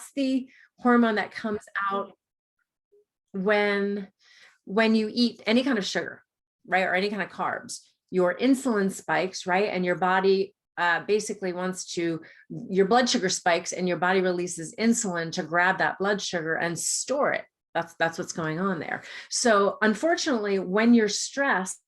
That's the hormone that comes out when you eat any kind of sugar, right? Or any kind of carbs. Your insulin spikes, right? And your body basically your blood sugar spikes and your body releases insulin to grab that blood sugar and store it. That's what's going on there. So unfortunately, when you're stressed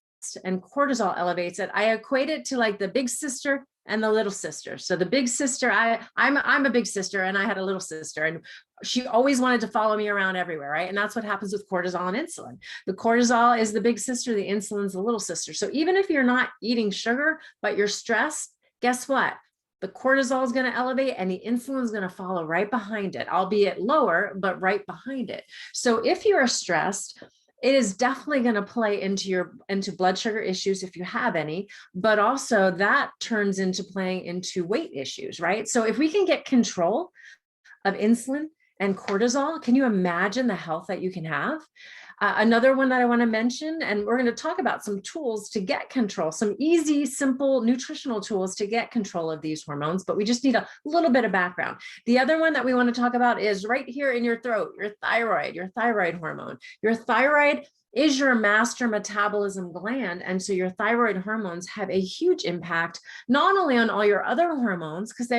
and cortisol elevates it, I equate it to like the big sister and the little sister. So the big sister, I'm a big sister, and I had a little sister, and she always wanted to follow me around everywhere, right? And that's what happens with cortisol and insulin. The cortisol is the big sister, the insulin's the little sister. So even if you're not eating sugar, but you're stressed, guess what? The cortisol is going to elevate and the insulin is going to follow right behind it, albeit lower, but right behind it. So if you are stressed, it is definitely going to play into blood sugar issues if you have any, but also that turns into playing into weight issues, right? So if we can get control of insulin and cortisol, can you imagine the health that you can have? Another one that I want to mention, and we're going to talk about some tools to get control, some easy, simple nutritional tools to get control of these hormones, but we just need a little bit of background. The other one that we want to talk about is right here in your throat, your thyroid hormone. Your thyroid is your master metabolism gland. And so your thyroid hormones have a huge impact, not only on all your other hormones, because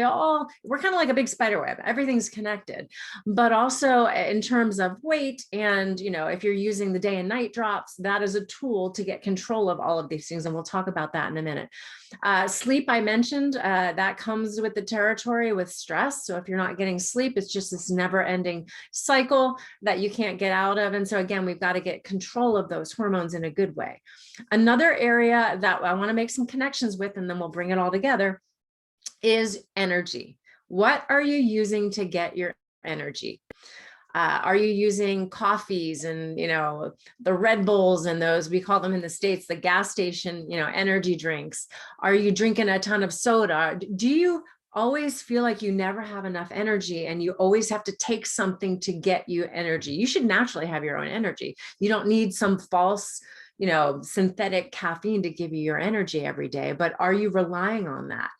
we're kind of like a big spider web, everything's connected, but also in terms of weight. And, if you're using the day and night drops, that is a tool to get control of all of these things. And we'll talk about that in a minute. Sleep, I mentioned, that comes with the territory with stress. So if you're not getting sleep, it's just this never ending cycle that you can't get out of. And so again, we've got to get control of those hormones in a good way. Another area that I want to make some connections with, and then we'll bring it all together, is energy. What are you using to get your energy? Are you using coffees and, the Red Bulls and those, we call them in the States, the gas station, energy drinks? Are you drinking a ton of soda? Do you always feel like you never have enough energy and you always have to take something to get you energy? You should naturally have your own energy. You don't need some false, synthetic caffeine to give you your energy every day, but are you relying on that?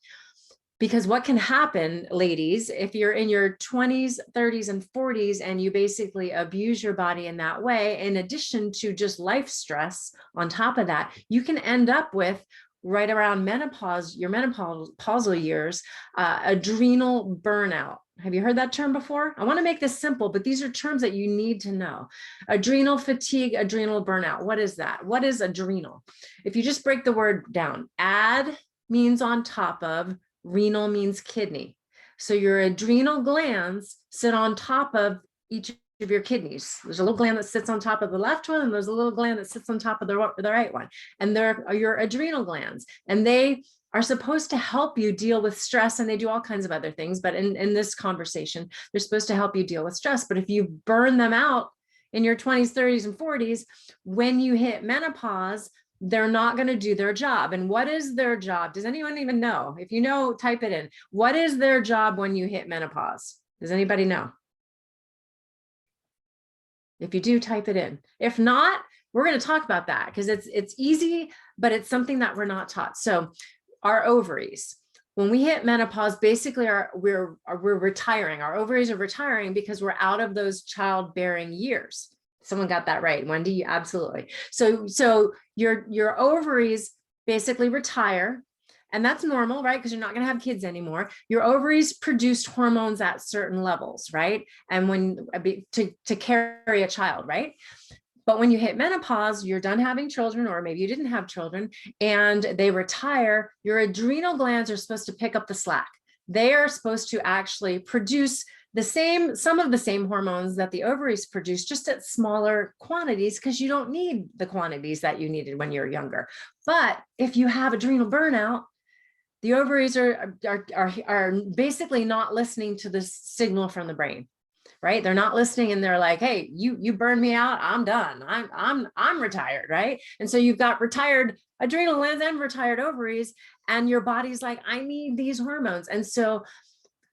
Because what can happen, ladies, if you're in your 20s, 30s, and 40s, and you basically abuse your body in that way, in addition to just life stress on top of that, you can end up with, right around menopause, your menopausal years, adrenal burnout. Have you heard that term before? I want to make this simple, but these are terms that you need to know. Adrenal fatigue, adrenal burnout. What is that? What is adrenal? If you just break the word down, ad means on top of, renal means kidney. So your adrenal glands sit on top of each of your kidneys. There's a little gland that sits on top of the left one, and there's a little gland that sits on top of the right one. And there are your adrenal glands, and they are supposed to help you deal with stress, and they do all kinds of other things. But in this conversation, they're supposed to help you deal with stress. But if you burn them out in your 20s, 30s, and 40s, when you hit menopause, they're not going to do their job. And what is their job? Does anyone even know? If you know, type it in. What is their job when you hit menopause? Does anybody know? If you do, type it in. If not, we're going to talk about that because it's easy, but it's something that we're not taught. So our ovaries, when we hit menopause, basically we're retiring. Our ovaries are retiring because we're out of those childbearing years. Someone got that right, Wendy. Absolutely. So your ovaries basically retire, and that's normal, right? Because you're not going to have kids anymore. Your ovaries produced hormones at certain levels, right? And to carry a child, right? But when you hit menopause, you're done having children, or maybe you didn't have children, and they retire. Your adrenal glands are supposed to pick up the slack. They are supposed to actually produce some of the same hormones that the ovaries produce, just at smaller quantities, because you don't need the quantities that you needed when you're younger. But if you have adrenal burnout, the ovaries are basically not listening to the signal from the brain, right? They're not listening, and they're like, hey, you burned me out, I'm done, I'm retired, right? And so you've got retired adrenal glands and retired ovaries, and your body's like, I need these hormones. And so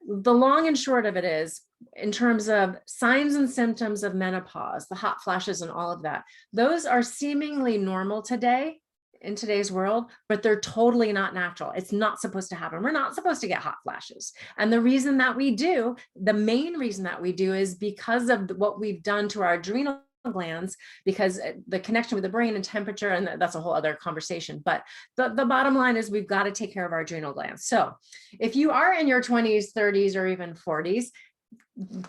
the long and short of it is, in terms of signs and symptoms of menopause, the hot flashes and all of that, those are seemingly normal today in today's world, but they're totally not natural. It's not supposed to happen. We're not supposed to get hot flashes. And the reason that we do, the main reason that we do, is because of what we've done to our adrenal glands, because the connection with the brain and temperature, and that's a whole other conversation. But the bottom line is we've got to take care of our adrenal glands. So if you are in your 20s, 30s, or even 40s,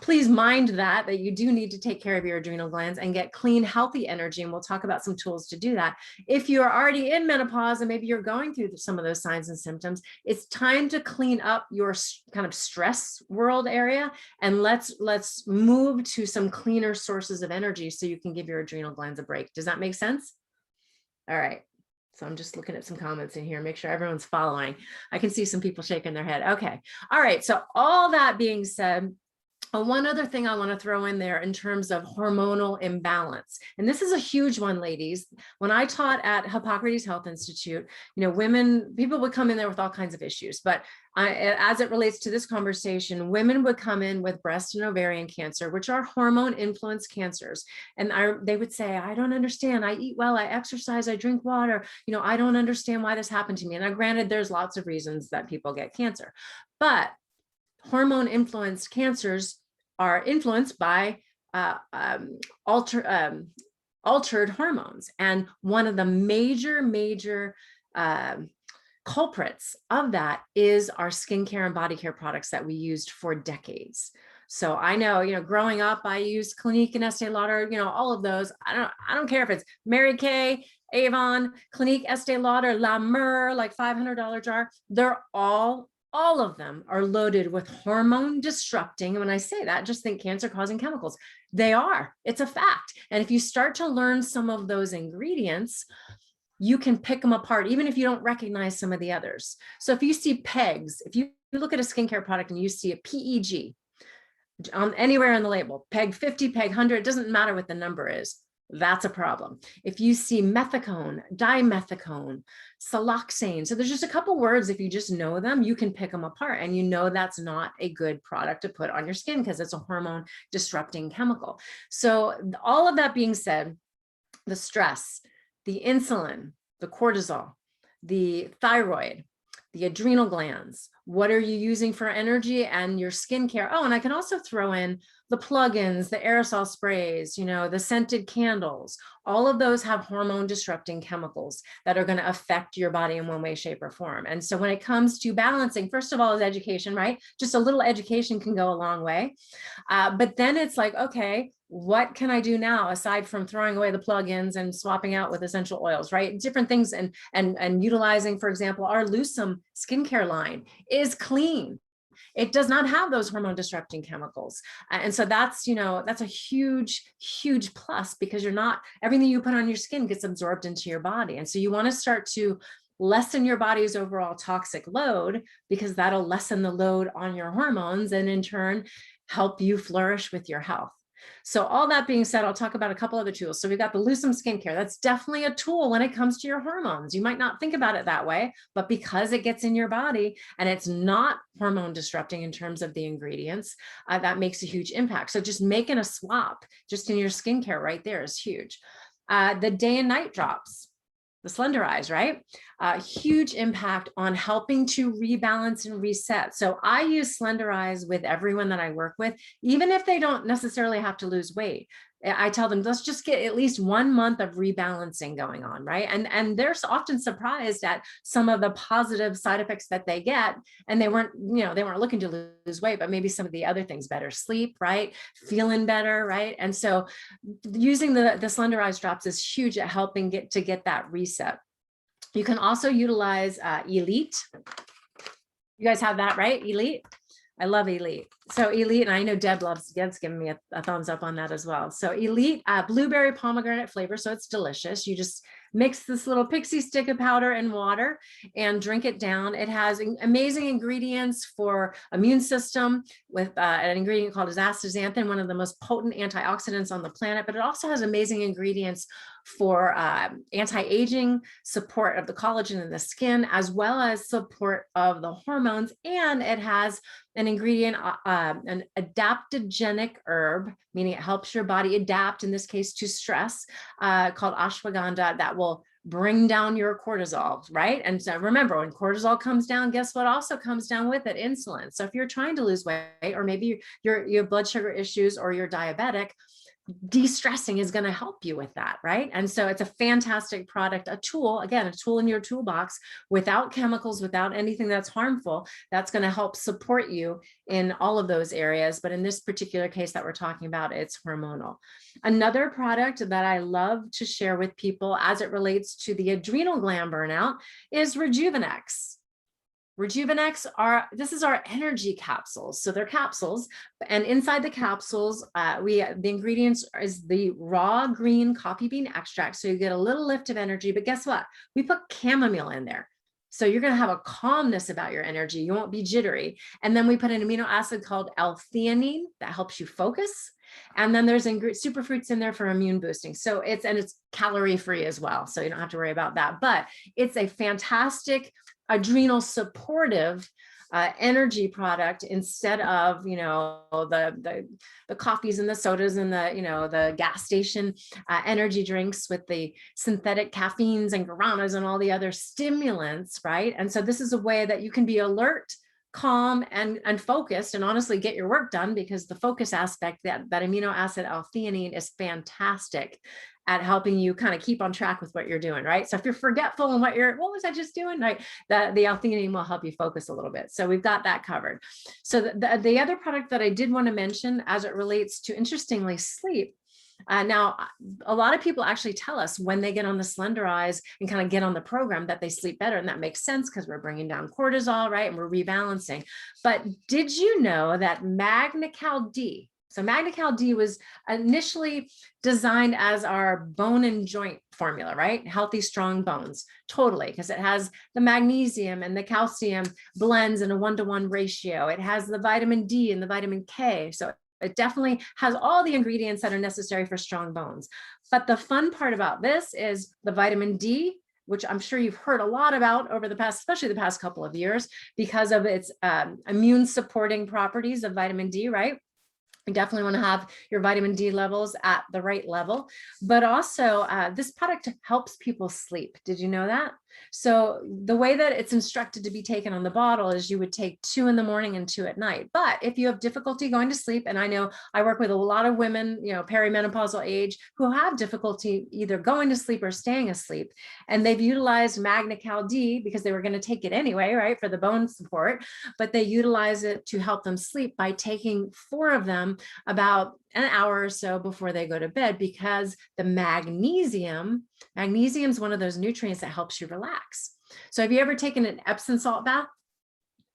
please mind that you do need to take care of your adrenal glands and get clean, healthy energy. And we'll talk about some tools to do that. If you're already in menopause and maybe you're going through some of those signs and symptoms, it's time to clean up your kind of stress world area. And let's move to some cleaner sources of energy so you can give your adrenal glands a break. Does that make sense? All right. So I'm just looking at some comments in here, make sure everyone's following. I can see some people shaking their head. Okay. All right. So all that being said, one other thing I want to throw in there in terms of hormonal imbalance, and this is a huge one, ladies. When I taught at Hippocrates Health Institute, people would come in there with all kinds of issues, but as it relates to this conversation, women would come in with breast and ovarian cancer, which are hormone influenced cancers. And they would say, I don't understand. I eat well, I exercise, I drink water. I don't understand why this happened to me. And granted, there's lots of reasons that people get cancer, but hormone influenced cancers are influenced by altered hormones. And one of the major culprits of that is our skincare and body care products that we used for decades. So I know, growing up, I used Clinique and Estee Lauder, all of those. I don't care if it's Mary Kay, Avon, Clinique, Estee Lauder, La Mer, like $500 jar. They're all of them are loaded with hormone disrupting. And when I say that, just think cancer causing chemicals. They are, it's a fact. And if you start to learn some of those ingredients, you can pick them apart, even if you don't recognize some of the others. So if you see PEGs, if you look at a skincare product and you see a PEG anywhere on the label, PEG 50, PEG 100, it doesn't matter what the number is. That's a problem. If you see methicone, dimethicone, siloxane, so there's just a couple words, if you just know them, you can pick them apart and that's not a good product to put on your skin because it's a hormone disrupting chemical. So all of that being said, the stress, the insulin, the cortisol, the thyroid, the adrenal glands, what are you using for energy, and your skincare. Oh, and I can also throw in the plugins, the aerosol sprays, the scented candles. All of those have hormone disrupting chemicals that are going to affect your body in one way, shape, or form. And so when it comes to balancing, first of all, is education, right? Just a little education can go a long way. But then it's like, okay, what can I do now aside from throwing away the plugins and swapping out with essential oils, right? Different things, and utilizing, for example, our Lucem skincare line is clean. It does not have those hormone disrupting chemicals. And so that's a huge plus, because everything you put on your skin gets absorbed into your body. And so you want to start to lessen your body's overall toxic load, because that'll lessen the load on your hormones and in turn help you flourish with your health. So all that being said, I'll talk about a couple other tools. So we've got the Lucem skincare. That's definitely a tool when it comes to your hormones. You might not think about it that way, but because it gets in your body and it's not hormone disrupting in terms of the ingredients, that makes a huge impact. So just making a swap just in your skincare right there is huge. The day and night drops, the Slenderize, right? Huge impact on helping to rebalance and reset. So I use Slenderize with everyone that I work with, even if they don't necessarily have to lose weight. I tell them, let's just get at least 1 month of rebalancing going on, right? And they're often surprised at some of the positive side effects that they get. And they weren't looking to lose weight, but maybe some of the other things, better sleep, right? Feeling better, right? And so using the Slenderize drops is huge at helping get that reset. You can also utilize Elite. You guys have that, right? Elite. I love Elite. So Elite, and I know Deb's giving me a thumbs up on that as well. So Elite blueberry pomegranate flavor. So it's delicious. You just mix this little pixie stick of powder and water and drink it down. It has amazing ingredients for immune system with an ingredient called astaxanthin, one of the most potent antioxidants on the planet, but it also has amazing ingredients for anti-aging, support of the collagen in the skin, as well as support of the hormones. And it has an ingredient, an adaptogenic herb, meaning it helps your body adapt, in this case to stress, called ashwagandha, that will bring down your cortisol, right? And so remember, when cortisol comes down, guess what also comes down with it? Insulin. So if you're trying to lose weight, or maybe you have blood sugar issues, or you're diabetic, de-stressing is going to help you with that, right? And so it's a fantastic product, a tool, again, a tool in your toolbox, without chemicals, without anything that's harmful, that's going to help support you in all of those areas. But in this particular case that we're talking about, it's hormonal. Another product that I love to share with people as it relates to the adrenal gland burnout is Rejuvenex. This is our energy capsules. So they're capsules, and inside the capsules, the ingredients is the raw green coffee bean extract. So you get a little lift of energy, but guess what? We put chamomile in there. So you're going to have a calmness about your energy. You won't be jittery. And then we put an amino acid called L-theanine that helps you focus. And then there's superfruits in there for immune boosting. So it's calorie free as well. So you don't have to worry about that, but it's a fantastic adrenal supportive energy product, instead of, the coffees and the sodas and the gas station energy drinks with the synthetic caffeines and guaranas and all the other stimulants, right? And so this is a way that you can be alert, calm, and focused, and honestly get your work done, because the focus aspect, that amino acid L-theanine, is fantastic at helping you kind of keep on track with what you're doing, right? So if you're forgetful and what was I just doing, right? The L-theanine will help you focus a little bit. So we've got that covered. So the other product that I did want to mention as it relates to, interestingly, sleep. Now, a lot of people actually tell us when they get on the Slenderize and kind of get on the program that they sleep better. And that makes sense, because we're bringing down cortisol, right? And we're rebalancing. But did you know that Magnecal D, so Magnecal D was initially designed as our bone and joint formula, right? Healthy, strong bones, totally, because it has the magnesium and the calcium blends in a 1-to-1 ratio. It has the vitamin D and the vitamin K. So it definitely has all the ingredients that are necessary for strong bones. But the fun part about this is the vitamin D, which I'm sure you've heard a lot about over the past, especially the past couple of years, because of its immune supporting properties of vitamin D, right? You definitely want to have your vitamin D levels at the right level, but also this product helps people sleep. Did you know that? So the way that it's instructed to be taken on the bottle is you would take 2 in the morning and 2 at night. But if you have difficulty going to sleep, and I know I work with a lot of women, perimenopausal age, who have difficulty either going to sleep or staying asleep, and they've utilized Magnecal D because they were going to take it anyway, right, for the bone support, but they utilize it to help them sleep by taking 4 of them about an hour or so before they go to bed, because the magnesium is one of those nutrients that helps you relax. So have you ever taken an Epsom salt bath?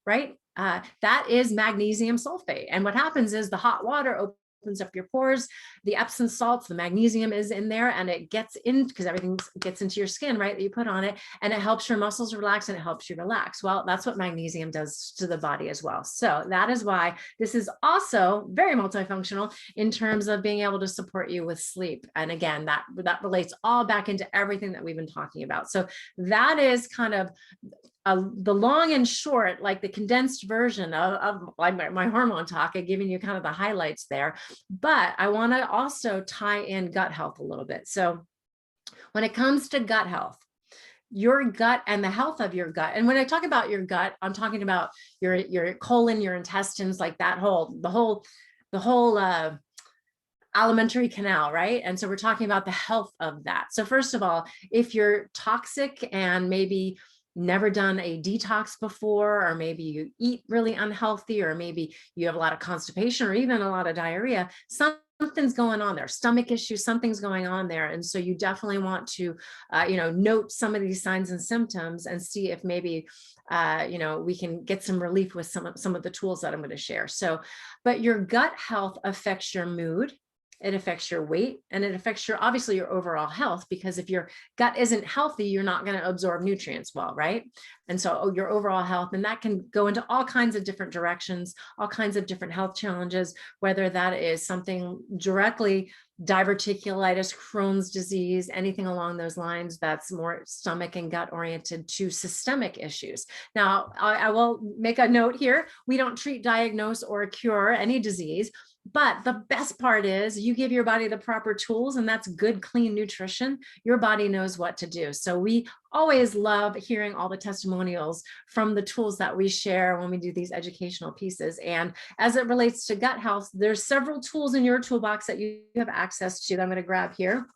Right? That is magnesium sulfate. And what happens is the hot water opens up your pores, the Epsom salts, the magnesium is in there, and it gets in, because everything gets into your skin, right, that you put on it, and it helps your muscles relax and it helps you relax. Well, that's what magnesium does to the body as well. So that is why this is also very multifunctional in terms of being able to support you with sleep. And again, that relates all back into everything that we've been talking about. So that is kind of the long and short, like the condensed version of my hormone talk. I've given you kind of the highlights there, but I want to also tie in gut health a little bit. So when it comes to gut health, your gut and the health of your gut, and when I talk about your gut, I'm talking about your colon, your intestines, like the whole alimentary canal, right? And so we're talking about the health of that. So first of all, if you're toxic and maybe never done a detox before, or maybe you eat really unhealthy, or maybe you have a lot of constipation or even a lot of diarrhea, something's going on there, stomach issues, something's going on there. And so you definitely want to, note some of these signs and symptoms and see if maybe, we can get some relief with some of the tools that I'm going to share. So, but your gut health affects your mood. It affects your weight, and it affects obviously your overall health, because if your gut isn't healthy, you're not going to absorb nutrients well, right? And so your overall health, and that can go into all kinds of different directions, all kinds of different health challenges, whether that is something directly diverticulitis, Crohn's disease, anything along those lines that's more stomach and gut oriented, to systemic issues. Now, I will make a note here. We don't treat, diagnose, or cure any disease, But the best part is you give your body the proper tools, and that's good, clean nutrition. Your body knows what to do. So we always love hearing all the testimonials from the tools that we share when we do these educational pieces. And as it relates to gut health, there's several tools in your toolbox that you have access to that I'm going to grab here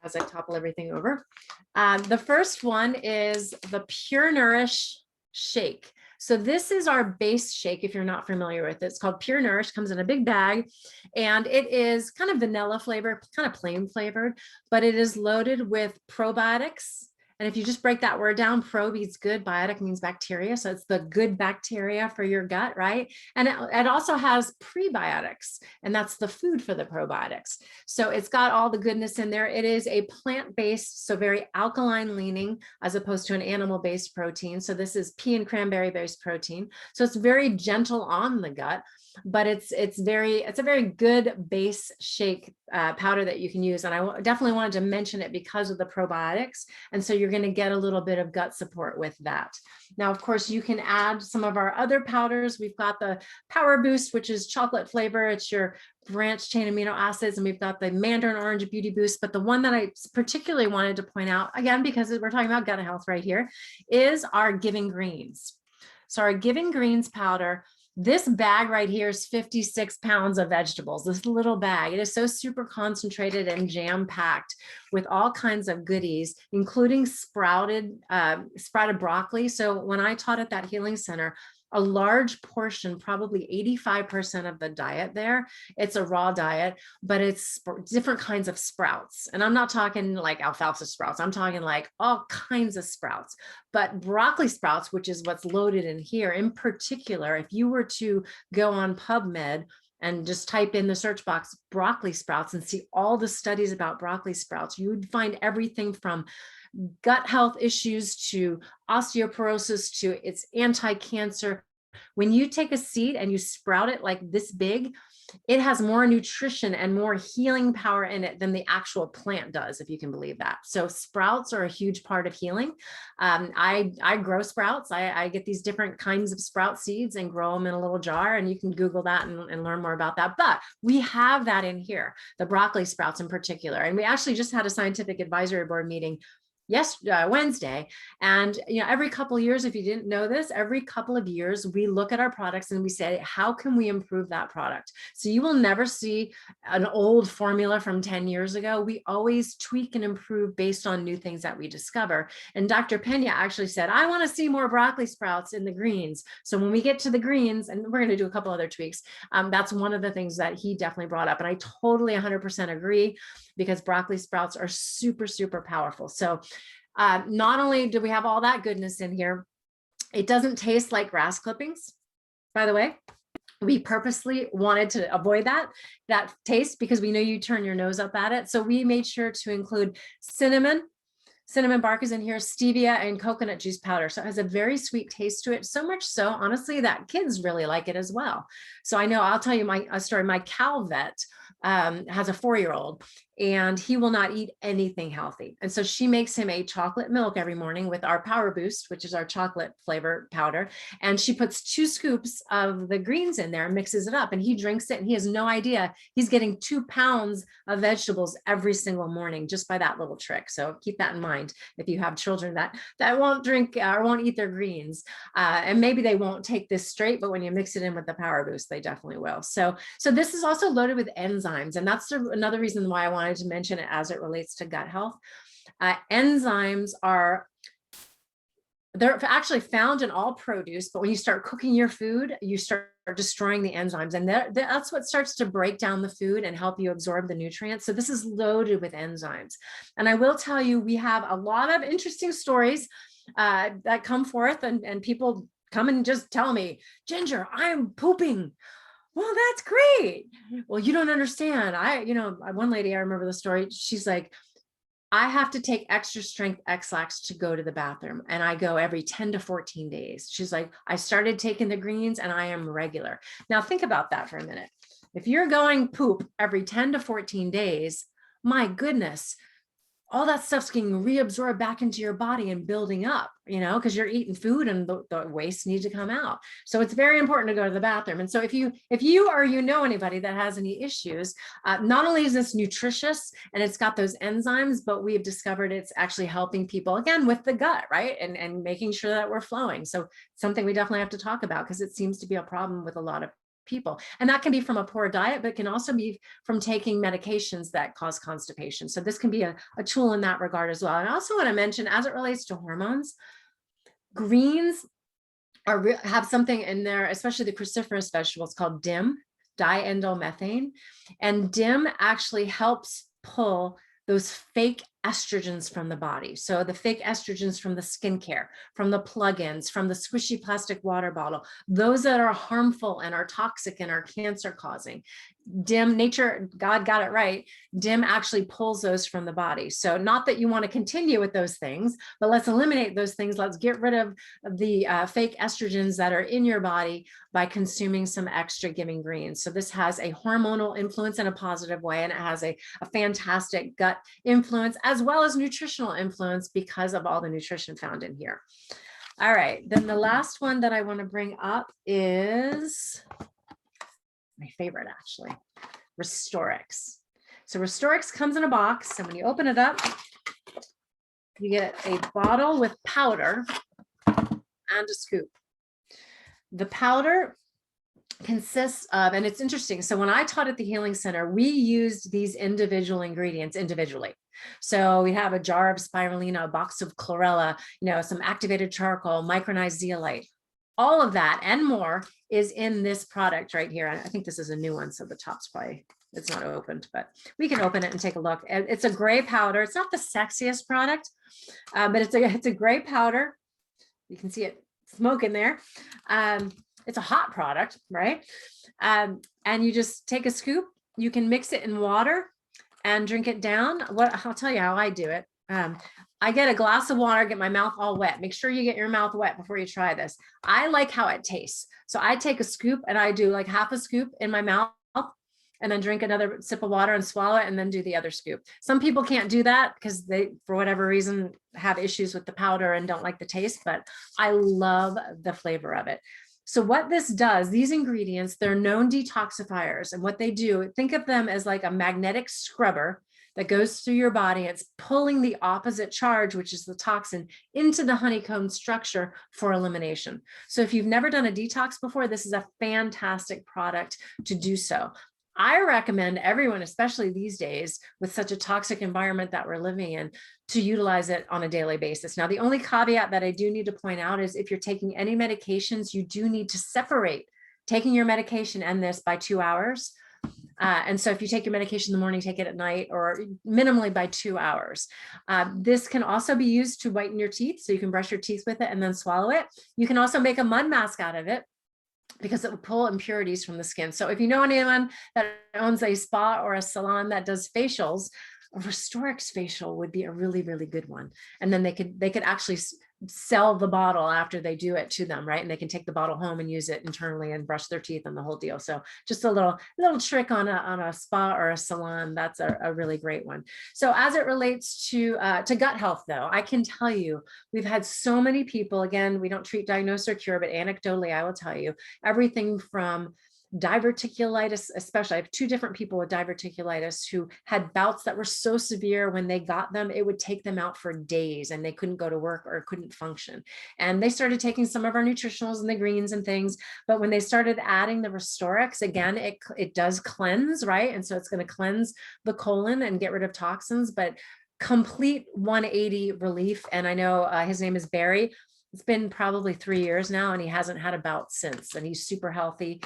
as I topple everything over. The first one is the Pure Nourish shake. So this is our base shake. If you're not familiar with it, it's called Pure Nourish, comes in a big bag, and it is kind of vanilla flavor, kind of plain flavored, but it is loaded with probiotics. And if you just break that word down, pro means good, biotic means bacteria. So it's the good bacteria for your gut, right? And it also has prebiotics, and that's the food for the probiotics. So it's got all the goodness in there. It is a plant-based, so very alkaline leaning, as opposed to an animal-based protein. So this is pea and cranberry-based protein. So it's very gentle on the gut, but it's a very good base shake powder that you can use. And I definitely wanted to mention it because of the probiotics. And so you're going to get a little bit of gut support with that. Now, of course, you can add some of our other powders. We've got the Power Boost, which is chocolate flavor. It's your branched chain amino acids. And we've got the Mandarin Orange Beauty Boost. But the one that I particularly wanted to point out, again, because we're talking about gut health right here, is our Giving Greens. So our Giving Greens powder, this bag right here is 56 pounds of vegetables, this little bag. It is so super concentrated and jam-packed with all kinds of goodies, including sprouted broccoli. So when I taught at that healing center, a large portion, probably 85% of the diet there, it's a raw diet, but it's different kinds of sprouts. And I'm not talking like alfalfa sprouts. I'm talking like all kinds of sprouts. But broccoli sprouts, which is what's loaded in here in particular, if you were to go on PubMed and just type in the search box broccoli sprouts and see all the studies about broccoli sprouts, you would find everything from gut health issues to osteoporosis to its anti-cancer. When you take a seed and you sprout it like this big, it has more nutrition and more healing power in it than the actual plant does, if you can believe that. So sprouts are a huge part of healing. I grow sprouts. I get these different kinds of sprout seeds and grow them in a little jar, and you can Google that and learn more about that. But we have that in here, the broccoli sprouts in particular. And we actually just had a scientific advisory board meeting Wednesday. And, every couple of years, if you didn't know this, every couple of years, we look at our products and we say, how can we improve that product? So you will never see an old formula from 10 years ago. We always tweak and improve based on new things that we discover. And Dr. Pena actually said, I want to see more broccoli sprouts in the greens. So when we get to the greens, and we're going to do a couple other tweaks, that's one of the things that he definitely brought up. And I totally 100% agree, because broccoli sprouts are super, super powerful. So not only do we have all that goodness in here, it doesn't taste like grass clippings, by the way. We purposely wanted to avoid that taste, because we know you turn your nose up at it. So we made sure to include cinnamon bark is in here, stevia, and coconut juice powder. So it has a very sweet taste to it. So much so, honestly, that kids really like it as well. So I know, I'll tell you a story. My cow vet has a 4-year-old, and he will not eat anything healthy. And so she makes him a chocolate milk every morning with our Power Boost, which is our chocolate flavor powder. And she puts 2 scoops of the greens in there and mixes it up, and he drinks it, and he has no idea he's getting 2 pounds of vegetables every single morning just by that little trick. So keep that in mind if you have children that won't drink or won't eat their greens. And maybe they won't take this straight, but when you mix it in with the Power Boost, they definitely will. So this is also loaded with enzymes. And that's another reason why I wanted to mention it as it relates to gut health. Enzymes they're actually found in all produce, but when you start cooking your food, you start destroying the enzymes, and that's what starts to break down the food and help you absorb the nutrients. So this is loaded with enzymes. And I will tell you, we have a lot of interesting stories that come forth, and people come and just tell me, Ginger, I'm pooping. Well, that's great. Well, you don't understand. One lady, I remember the story. She's like, I have to take extra strength X-Lax to go to the bathroom, and I go every 10 to 14 days. She's like, I started taking the greens and I am regular. Now think about that for a minute. If you're going poop every 10 to 14 days, my goodness, all that stuff's getting reabsorbed back into your body and building up, because you're eating food and the waste needs to come out. So it's very important to go to the bathroom. And so if you or anybody that has any issues, not only is this nutritious and it's got those enzymes, but we've discovered it's actually helping people again with the gut, right? And making sure that we're flowing. So something we definitely have to talk about, because it seems to be a problem with a lot of people. And that can be from a poor diet, but can also be from taking medications that cause constipation. So this can be a tool in that regard as well. And I also want to mention, as it relates to hormones, greens have something in there, especially the cruciferous vegetables, called DIM, diindolylmethane. And DIM actually helps pull those fake estrogens from the body. So the fake estrogens from the skincare, from the plugins, from the squishy plastic water bottle, those that are harmful and are toxic and are cancer causing. DIM, nature, God got it right. DIM actually pulls those from the body. So not that you want to continue with those things, but let's eliminate those things. Let's get rid of the fake estrogens that are in your body by consuming some extra giving greens. So this has a hormonal influence in a positive way, and it has a fantastic gut influence as well as nutritional influence because of all the nutrition found in here. All right, then the last one that I want to bring up is my favorite, actually, Restorix. So Restorix comes in a box, and when you open it up, you get a bottle with powder and a scoop. The powder consists of, and it's interesting, so when I taught at the Healing Center, we used these individual ingredients individually. So we have a jar of spirulina, a box of chlorella, some activated charcoal, micronized zeolite. All of that and more is in this product right here. I think this is a new one, so the top's probably, it's not opened, but we can open it and take a look. It's a gray powder. It's not the sexiest product, but it's a gray powder. You can see it smoke in there. It's a hot product, right? And you just take a scoop. You can mix it in water and drink it down. I'll tell you how I do it. I get a glass of water, get my mouth all wet. Make sure you get your mouth wet before you try this. I like how it tastes. So I take a scoop and I do like half a scoop in my mouth and then drink another sip of water and swallow it and then do the other scoop. Some people can't do that because they, for whatever reason, have issues with the powder and don't like the taste, but I love the flavor of it. So what this does, these ingredients, they're known detoxifiers. And what they do, think of them as like a magnetic scrubber that goes through your body. It's pulling the opposite charge, which is the toxin, into the honeycomb structure for elimination. So if you've never done a detox before, this is a fantastic product to do so. I recommend everyone, especially these days with such a toxic environment that we're living in, to utilize it on a daily basis. Now, the only caveat that I do need to point out is if you're taking any medications, you do need to separate taking your medication and this by 2 hours. And so if you take your medication in the morning, take it at night, or minimally by 2 hours. This can also be used to whiten your teeth. So you can brush your teeth with it and then swallow it. You can also make a mud mask out of it, because it will pull impurities from the skin. So if you know anyone that owns a spa or a salon that does facials, a Restorix facial would be a really, really good one. And then they could actually sell the bottle after they do it to them, right? And they can take the bottle home and use it internally and brush their teeth and the whole deal. So just a little trick on a spa or a salon. That's a really great one. So as it relates to gut health, though, I can tell you, we've had so many people, again, we don't treat, diagnose, or cure, but anecdotally, I will tell you, everything from diverticulitis, especially. I have 2 different people with diverticulitis who had bouts that were so severe when they got them, it would take them out for days and they couldn't go to work or couldn't function. And they started taking some of our nutritionals and the greens and things. But when they started adding the Restorix, again, it does cleanse, right? And so it's going to cleanse the colon and get rid of toxins, but complete 180 relief. And I know his name is Barry. It's been probably 3 years now, and he hasn't had a bout since, and he's super healthy.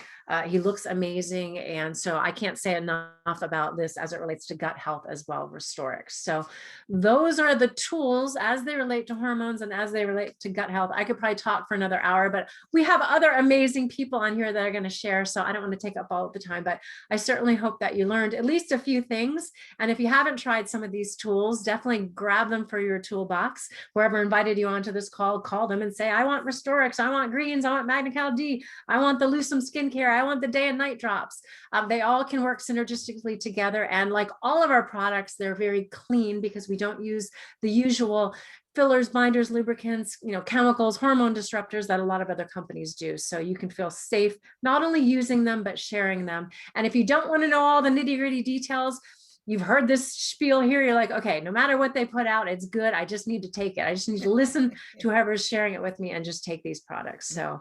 He looks amazing. And so I can't say enough about this as it relates to gut health as well, Restorix. So those are the tools as they relate to hormones and as they relate to gut health. I could probably talk for another hour, but we have other amazing people on here that are going to share. So I don't want to take up all of the time, but I certainly hope that you learned at least a few things. And if you haven't tried some of these tools, definitely grab them for your toolbox. Whoever invited you onto this call them and say, I want Restorix, I want greens, I want Magna-Cal D, I want the Lucem skincare, I want the day and night drops. They all can work synergistically together. And like all of our products, they're very clean because we don't use the usual fillers, binders, lubricants, chemicals, hormone disruptors that a lot of other companies do. So you can feel safe, not only using them, but sharing them. And if you don't want to know all the nitty-gritty details, you've heard this spiel here, you're like, okay, no matter what they put out, it's good. I just need to take it. I just need to listen to whoever's sharing it with me and just take these products. So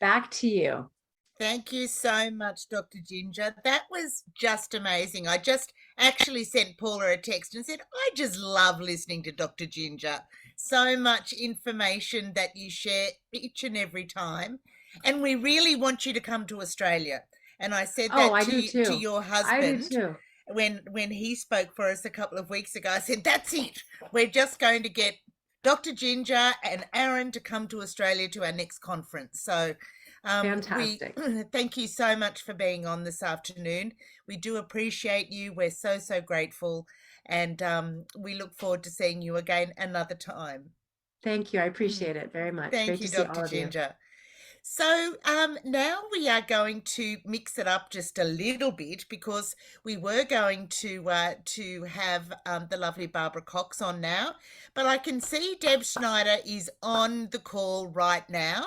back to you. Thank you so much, Dr. Ginger. That was just amazing. I just actually sent Paula a text and said, I just love listening to Dr. Ginger. So much information that you share each and every time. And we really want you to come to Australia. And I said that to your husband. I do too. When he spoke for us a couple of weeks ago. I said, that's it. We're just going to get Dr. Ginger and Aaron to come to Australia to our next conference. So fantastic. Thank you so much for being on this afternoon. We do appreciate you. We're so, so grateful. And we look forward to seeing you again another time. Thank you. I appreciate it very much. Thank you, Dr. Ginger. So now we are going to mix it up just a little bit, because we were going to have the lovely Barbara Cox on now, but I can see Deb Schneider is on the call right now.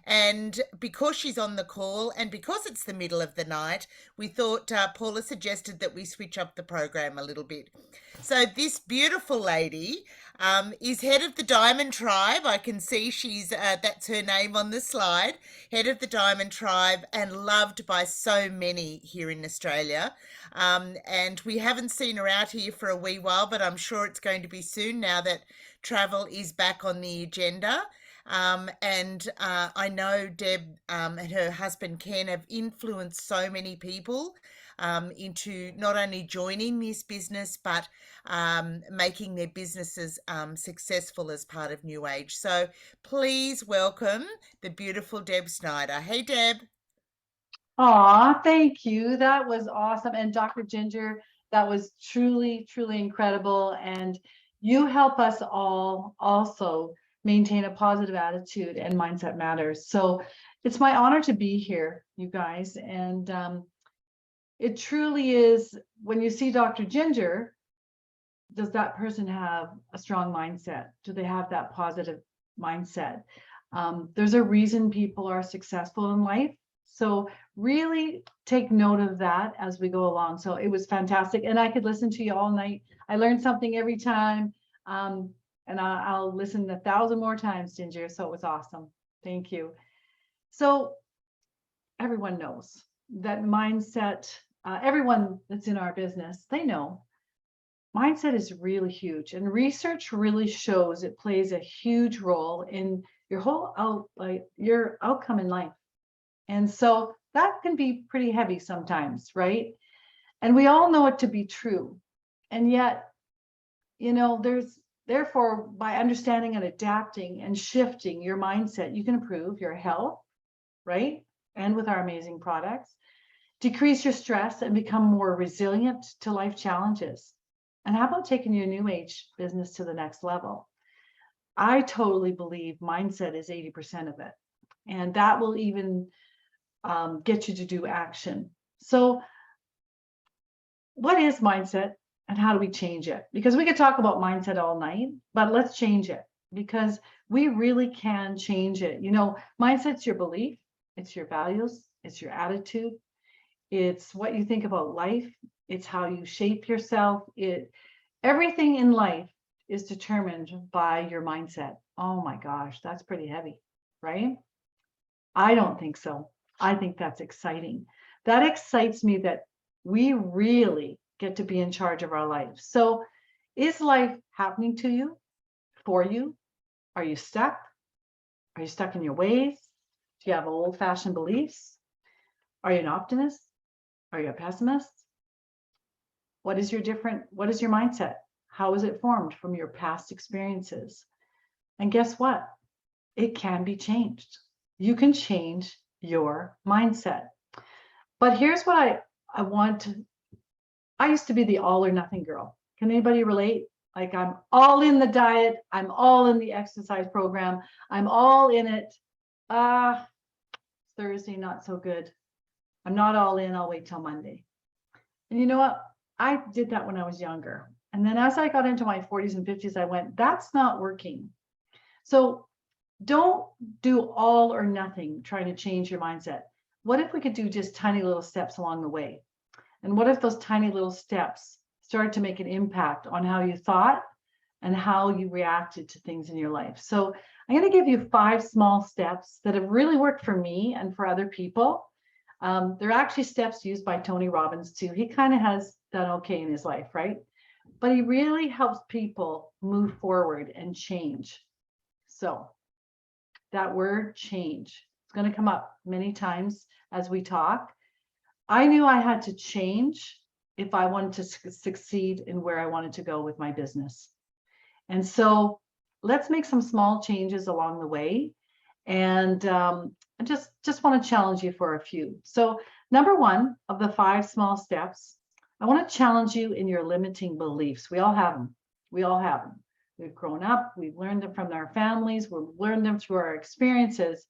And because she's on the call and because it's the middle of the night, we thought Paula suggested that we switch up the program a little bit. So this beautiful lady is head of the Diamond Tribe. I can see she's that's her name on the slide. Head of the Diamond Tribe and loved by so many here in Australia. And we haven't seen her out here for a wee while, but I'm sure it's going to be soon now that travel is back on the agenda. I know Deb and her husband Ken have influenced so many people into not only joining this business, but making their businesses successful as part of NewAge. So please welcome the beautiful Deb Schneider. Hey, Deb. Aw, thank you. That was awesome. And Dr. Ginger, that was truly, truly incredible. And you help us all also maintain a positive attitude, and mindset matters. So it's my honor to be here, you guys. And it truly is, when you see Dr. Ginger, does that person have a strong mindset? Do they have that positive mindset? There's a reason people are successful in life. So really take note of that as we go along. So it was fantastic. And I could listen to you all night. I learned something every time. And I'll listen 1,000 more times, Ginger. So it was awesome. Thank you. So everyone knows that mindset, everyone that's in our business, they know mindset is really huge. And research really shows it plays a huge role in your whole your outcome in life. And so that can be pretty heavy sometimes, right? And we all know it to be true. And yet, therefore, by understanding and adapting and shifting your mindset, you can improve your health, right? And with our amazing products, decrease your stress and become more resilient to life challenges. And how about taking your NewAge business to the next level? I totally believe mindset is 80% of it. And that will even get you to do action. So what is mindset? And how do we change it? Because we could talk about mindset all night, but let's change it, because we really can change it. Mindset's your belief, it's your values, it's your attitude, it's what you think about life, it's how you shape yourself. Everything in life is determined by your mindset. Oh my gosh, that's pretty heavy, right? I don't think so. I think that's exciting. That excites me, that we really get to be in charge of our life. So is life happening to you, for you? Are you stuck? Are you stuck in your ways? Do you have old-fashioned beliefs? Are you an optimist? Are you a pessimist? What is your mindset? How is it formed from your past experiences? And guess what? It can be changed. You can change your mindset. But here's what I want to, I used to be the all or nothing girl. Can anybody relate? Like, I'm all in the diet. I'm all in the exercise program. I'm all in it. Thursday, not so good. I'm not all in, I'll wait till Monday. And you know what? I did that when I was younger. And then as I got into my 40s and 50s, I went, that's not working. So don't do all or nothing trying to change your mindset. What if we could do just tiny little steps along the way? And what if those tiny little steps started to make an impact on how you thought and how you reacted to things in your life? So I'm going to give you 5 small steps that have really worked for me and for other people. They're actually steps used by Tony Robbins too. He kind of has done okay in his life, right? But he really helps people move forward and change. So that word change, it's going to come up many times as we talk. I knew I had to change if I wanted to succeed in where I wanted to go with my business. And so let's make some small changes along the way. And I just want to challenge you for a few. So number 1 of the 5 small steps, I want to challenge you in your limiting beliefs. We all have them. We all have them. We've grown up, we've learned them from our families, we've learned them through our experiences.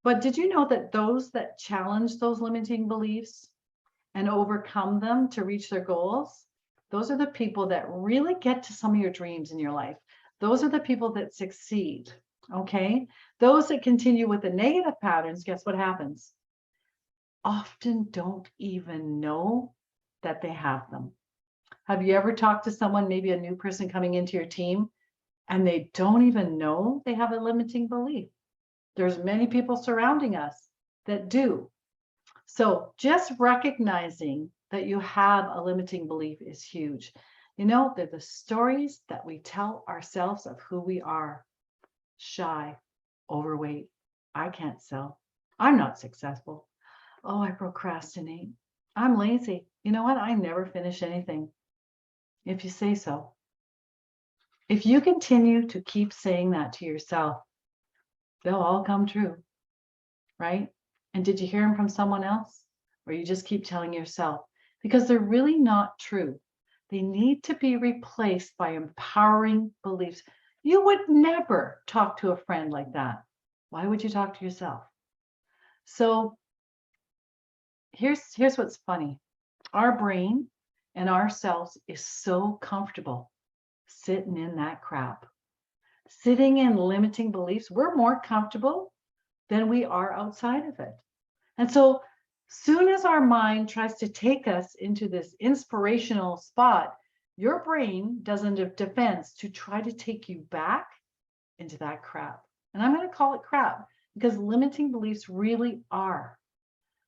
But did you know that those that challenge those limiting beliefs and overcome them to reach their goals, those are the people that really get to some of your dreams in your life. Those are the people that succeed, okay? Those that continue with the negative patterns, guess what happens? Often don't even know that they have them. Have you ever talked to someone, maybe a new person coming into your team, and they don't even know they have a limiting belief? There's many people surrounding us that do. So just recognizing that you have a limiting belief is huge. You know, they're the stories that we tell ourselves of who we are. Shy, overweight, I can't sell, I'm not successful, oh, I procrastinate, I'm lazy. You know what? I never finish anything. If you say so. If you continue to keep saying that to yourself, they'll all come true, right? And did you hear them from someone else? Or you just keep telling yourself? Because they're really not true. They need to be replaced by empowering beliefs. You would never talk to a friend like that. Why would you talk to yourself? So here's what's funny. Our brain and ourselves is so comfortable sitting in that crap. Sitting in limiting beliefs, we're more comfortable than we are outside of it. And so soon as our mind tries to take us into this inspirational spot, your brain doesn't have defense to try to take you back into that crap. And I'm going to call it crap because limiting beliefs really are.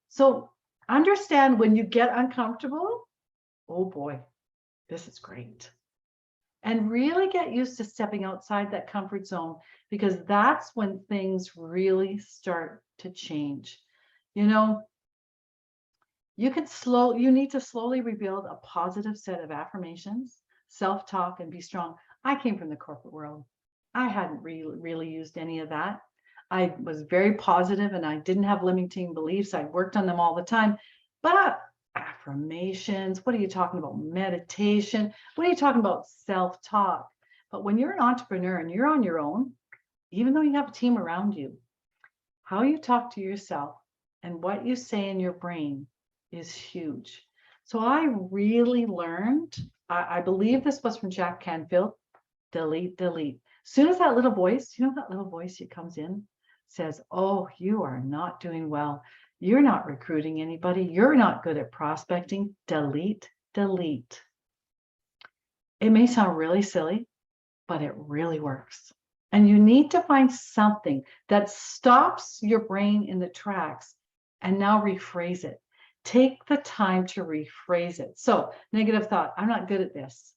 So understand when you get uncomfortable, oh boy, this is great. And really get used to stepping outside that comfort zone, because that's when things really start to change. You know, you need to slowly rebuild a positive set of affirmations, self-talk, and be strong. I came from the corporate world. I hadn't really used any of that. I was very positive and I didn't have limiting beliefs. I worked on them all the time. But affirmations, what are you talking about? Meditation, what are you talking about? Self-talk. But when you're an entrepreneur and you're on your own, even though you have a team around you, how you talk to yourself and what you say in your brain is huge. So I really learned, I believe this was from Jack Canfield, delete, delete. As soon as that little voice, you know, that little voice that comes in, says, oh, you are not doing well. You're not recruiting anybody. You're not good at prospecting. Delete, delete. It may sound really silly, but it really works. And you need to find something that stops your brain in the tracks and now rephrase it. Take the time to rephrase it. So, negative thought, I'm not good at this.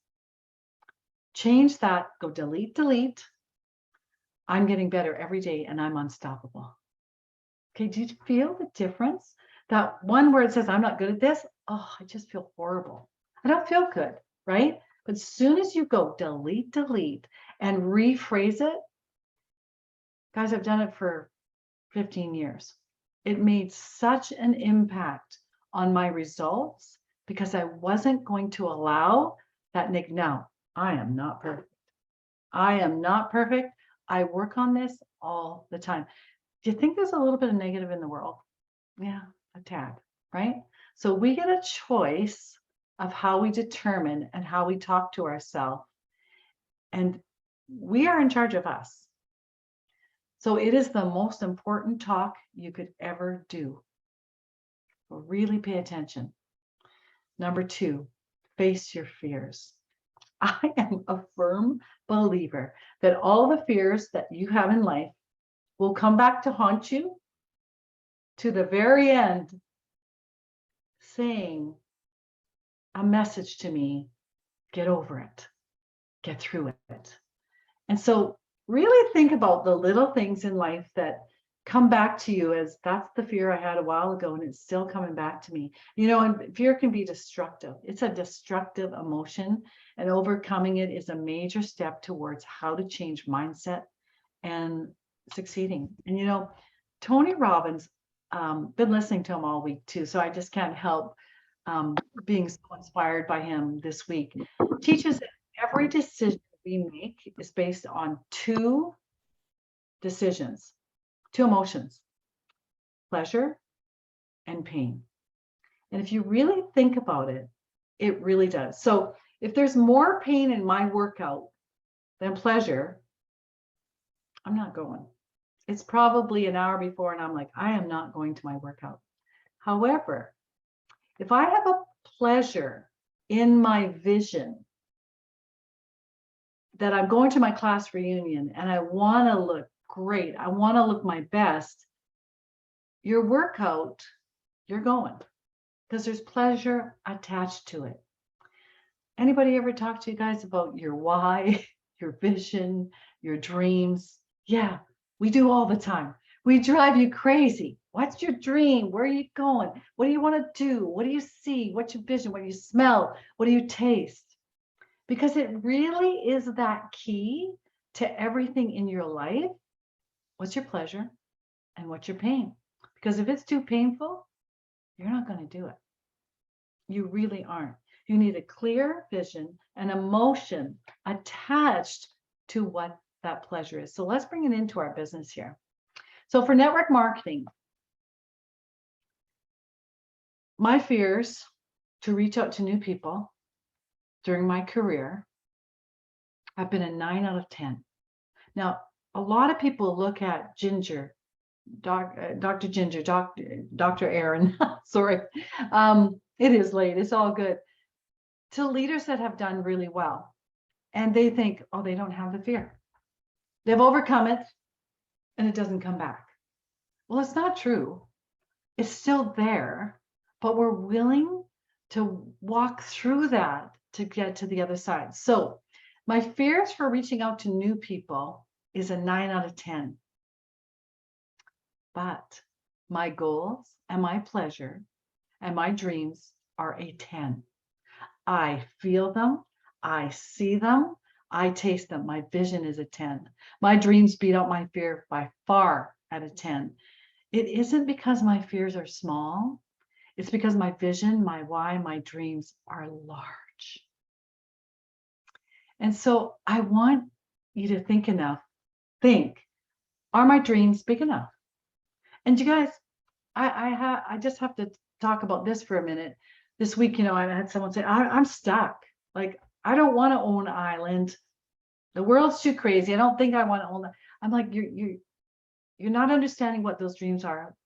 Change that, go delete, delete. I'm getting better every day and I'm unstoppable. Okay, do you feel the difference? That one where it says, I'm not good at this, oh, I just feel horrible. I don't feel good, right? But as soon as you go delete, delete, and rephrase it, guys, I've done it for 15 years. It made such an impact on my results because I wasn't going to allow that no, I am not perfect. I am not perfect. I work on this all the time. Do you think there's a little bit of negative in the world? Yeah, a tad. right? So we get a choice of how we determine and how we talk to ourselves. And we are in charge of us. So it is the most important talk you could ever do. So really pay attention. Number 2, face your fears. I am a firm believer that all the fears that you have in life will come back to haunt you to the very end, saying a message to me, get over it, get through it. And so really think about the little things in life that come back to you as that's the fear I had a while ago and it's still coming back to me. You know, and fear can be destructive. It's a destructive emotion, and overcoming it is a major step towards how to change mindset and succeeding. And you know, Tony Robbins, been listening to him all week too, so I just can't help being so inspired by him this week. Teaches that every decision we make is based on 2 decisions, 2 emotions, pleasure and pain. And if you really think about it, it really does. So if there's more pain in my workout than pleasure, I'm not going. It's probably an hour before and I'm like, I am not going to my workout. However, if I have a pleasure in my vision that I'm going to my class reunion and I want to look great, I want to look my best, your workout, you're going because there's pleasure attached to it. Anybody ever talk to you guys about your why, your vision, your dreams? Yeah, we do all the time. We drive you crazy. What's your dream? Where are you going? What do you want to do? What do you see? What's your vision? What do you smell? What do you taste? Because it really is that key to everything in your life. What's your pleasure and what's your pain? Because if it's too painful, you're not going to do it. You really aren't. You need a clear vision and emotion attached to what that pleasure is. So let's bring it into our business here. So for network marketing, my fears to reach out to new people during my career have been a 9 out of 10. Now, a lot of people look at Ginger, Dr. Ginger, Dr. Aaron, sorry. It is late, it's all good. To leaders that have done really well. And they think, oh, they don't have the fear. They've overcome it and it doesn't come back. Well, it's not true. It's still there, but we're willing to walk through that to get to the other side. So my fears for reaching out to new people is a 9 out of 10. But my goals and my pleasure and my dreams are a 10. I feel them, I see them, I taste them. My vision is a 10. My dreams beat out my fear by far at a 10. It isn't because my fears are small. It's because my vision, my why, my dreams are large. And so I want you to think, are my dreams big enough? And you guys, I just have to talk about this for a minute. This week, you know, I had someone say, I'm stuck. Like, I don't want to own an island. The world's too crazy. I don't think I want to own that. I'm like, you're not understanding what those dreams are.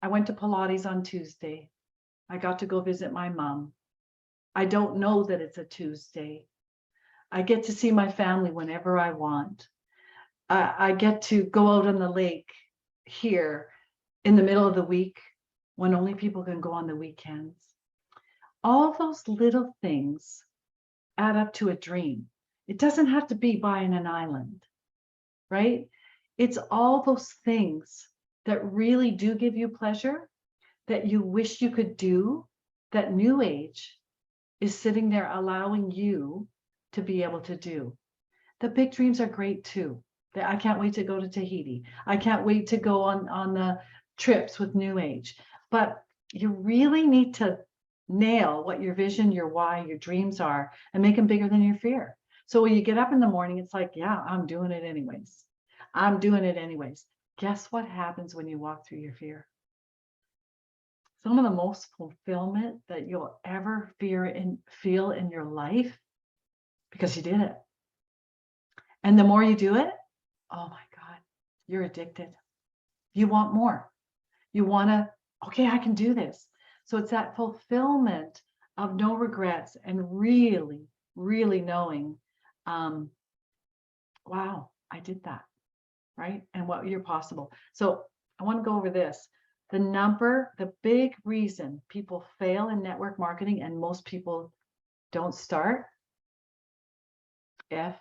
I went to Pilates on Tuesday. I got to go visit my mom. I don't know that it's a Tuesday. I get to see my family whenever I want. I get to go out on the lake here in the middle of the week when only people can go on the weekends. All those little things add up to a dream. It doesn't have to be buying an island, right? It's all those things that really do give you pleasure, that you wish you could do, that NewAge is sitting there allowing you to be able to do. The big dreams are great too. I can't wait to go to Tahiti. I can't wait to go on the trips with NewAge. But you really need to nail what your vision, your why, your dreams are, and make them bigger than your fear. So when you get up in the morning, it's like, yeah, I'm doing it anyways. I'm doing it anyways. Guess what happens when you walk through your fear? some of the most fulfillment that you'll ever feel in your life, because you did it. And the more you do it, oh my God, you're addicted. You want more. You want to, okay, I can do this. So it's that fulfillment of no regrets and really, really knowing, wow, I did that, right? And what you're possible. So I want to go over this. The big reason people fail in network marketing and most people don't start, FEAR.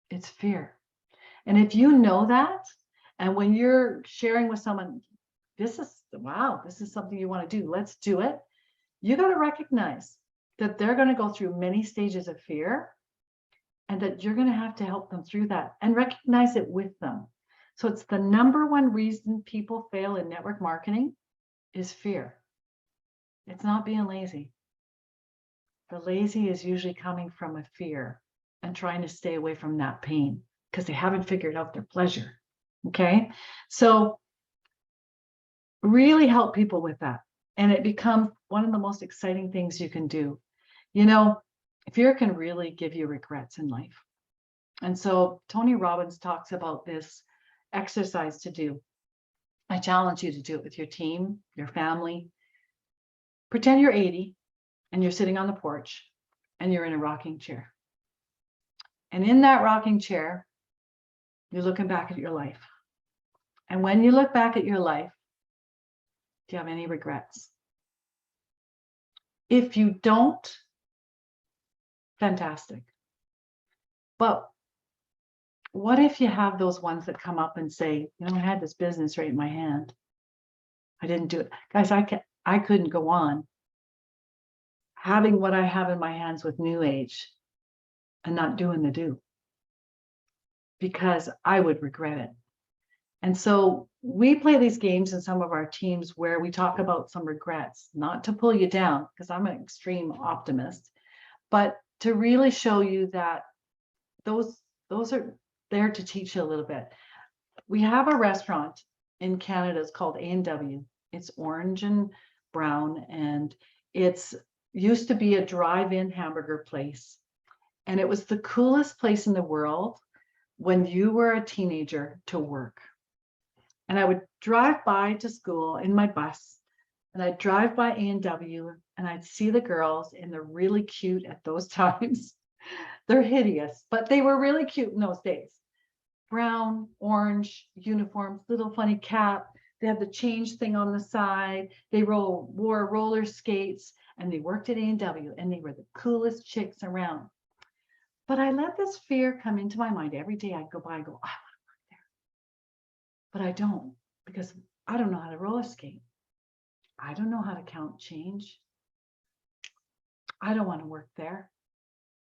It's fear. And if you know that, and when you're sharing with someone, this is something you want to do, let's do it. You got to recognize that they're going to go through many stages of fear and that you're going to have to help them through that and recognize it with them. So it's the number one reason people fail in network marketing is fear. It's not being lazy. The lazy is usually coming from a fear and trying to stay away from that pain because they haven't figured out their pleasure. Okay. So really help people with that. And it becomes one of the most exciting things you can do. You know, fear can really give you regrets in life. And so Tony Robbins talks about this exercise to do. I challenge you to do it with your team, your family. Pretend you're 80 and you're sitting on the porch and you're in a rocking chair. And in that rocking chair, you're looking back at your life. And when you look back at your life, do you have any regrets? If you don't, fantastic. But what if you have those ones that come up and say, you know, I had this business right in my hand. I didn't do it. Guys, I couldn't go on having what I have in my hands with NewAge and not doing the do, because I would regret it. And so we play these games in some of our teams where we talk about some regrets, not to pull you down, because I'm an extreme optimist, but to really show you that those are there to teach you a little bit. We have a restaurant in Canada, it's called A&W. It's orange and brown, and it's used to be a drive-in hamburger place. And it was the coolest place in the world when you were a teenager to work. And I would drive by to school in my bus, and I'd drive by A&W, and I'd see the girls, and they're really cute at those times. They're hideous, but they were really cute in those days. Brown, orange uniforms, little funny cap. They had the change thing on the side. They wore roller skates, and they worked at A&W, and they were the coolest chicks around. But I let this fear come into my mind every day. I'd go by and go, I want to work there. But I don't, because I don't know how to roller skate. I don't know how to count change. I don't want to work there.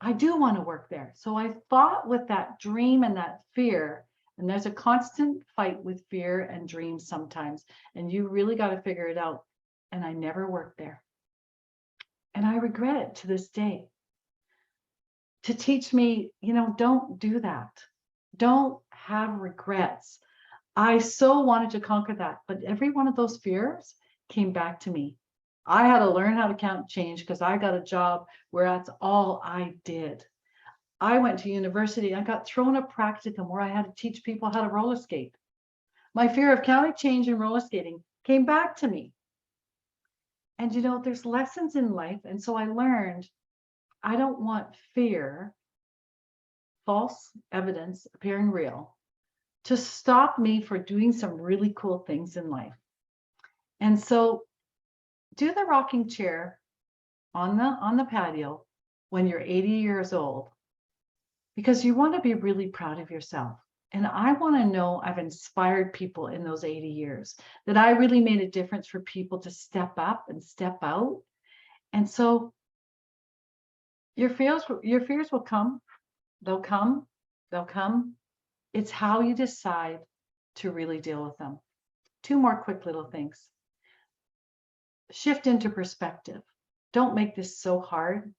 I do want to work there. So I fought with that dream and that fear. And there's a constant fight with fear and dreams sometimes. And you really got to figure it out. And I never worked there. And I regret it to this day. To teach me, you know, don't do that. Don't have regrets. I so wanted to conquer that, but every one of those fears came back to me. I had to learn how to count change because I got a job where that's all I did. I went to university. I got thrown a practicum where I had to teach people how to roller skate. My fear of counting change and roller skating came back to me. And, you know, there's lessons in life. And so I learned I don't want fear, false evidence appearing real, to stop me for doing some really cool things in life. And so do the rocking chair on the patio when you're 80 years old, because you want to be really proud of yourself. And I want to know I've inspired people in those 80 years, that I really made a difference for people to step up and step out. And so your fears will come. They'll come. It's how you decide to really deal with them. 2 more quick little things. Shift into perspective. Don't make this so hard.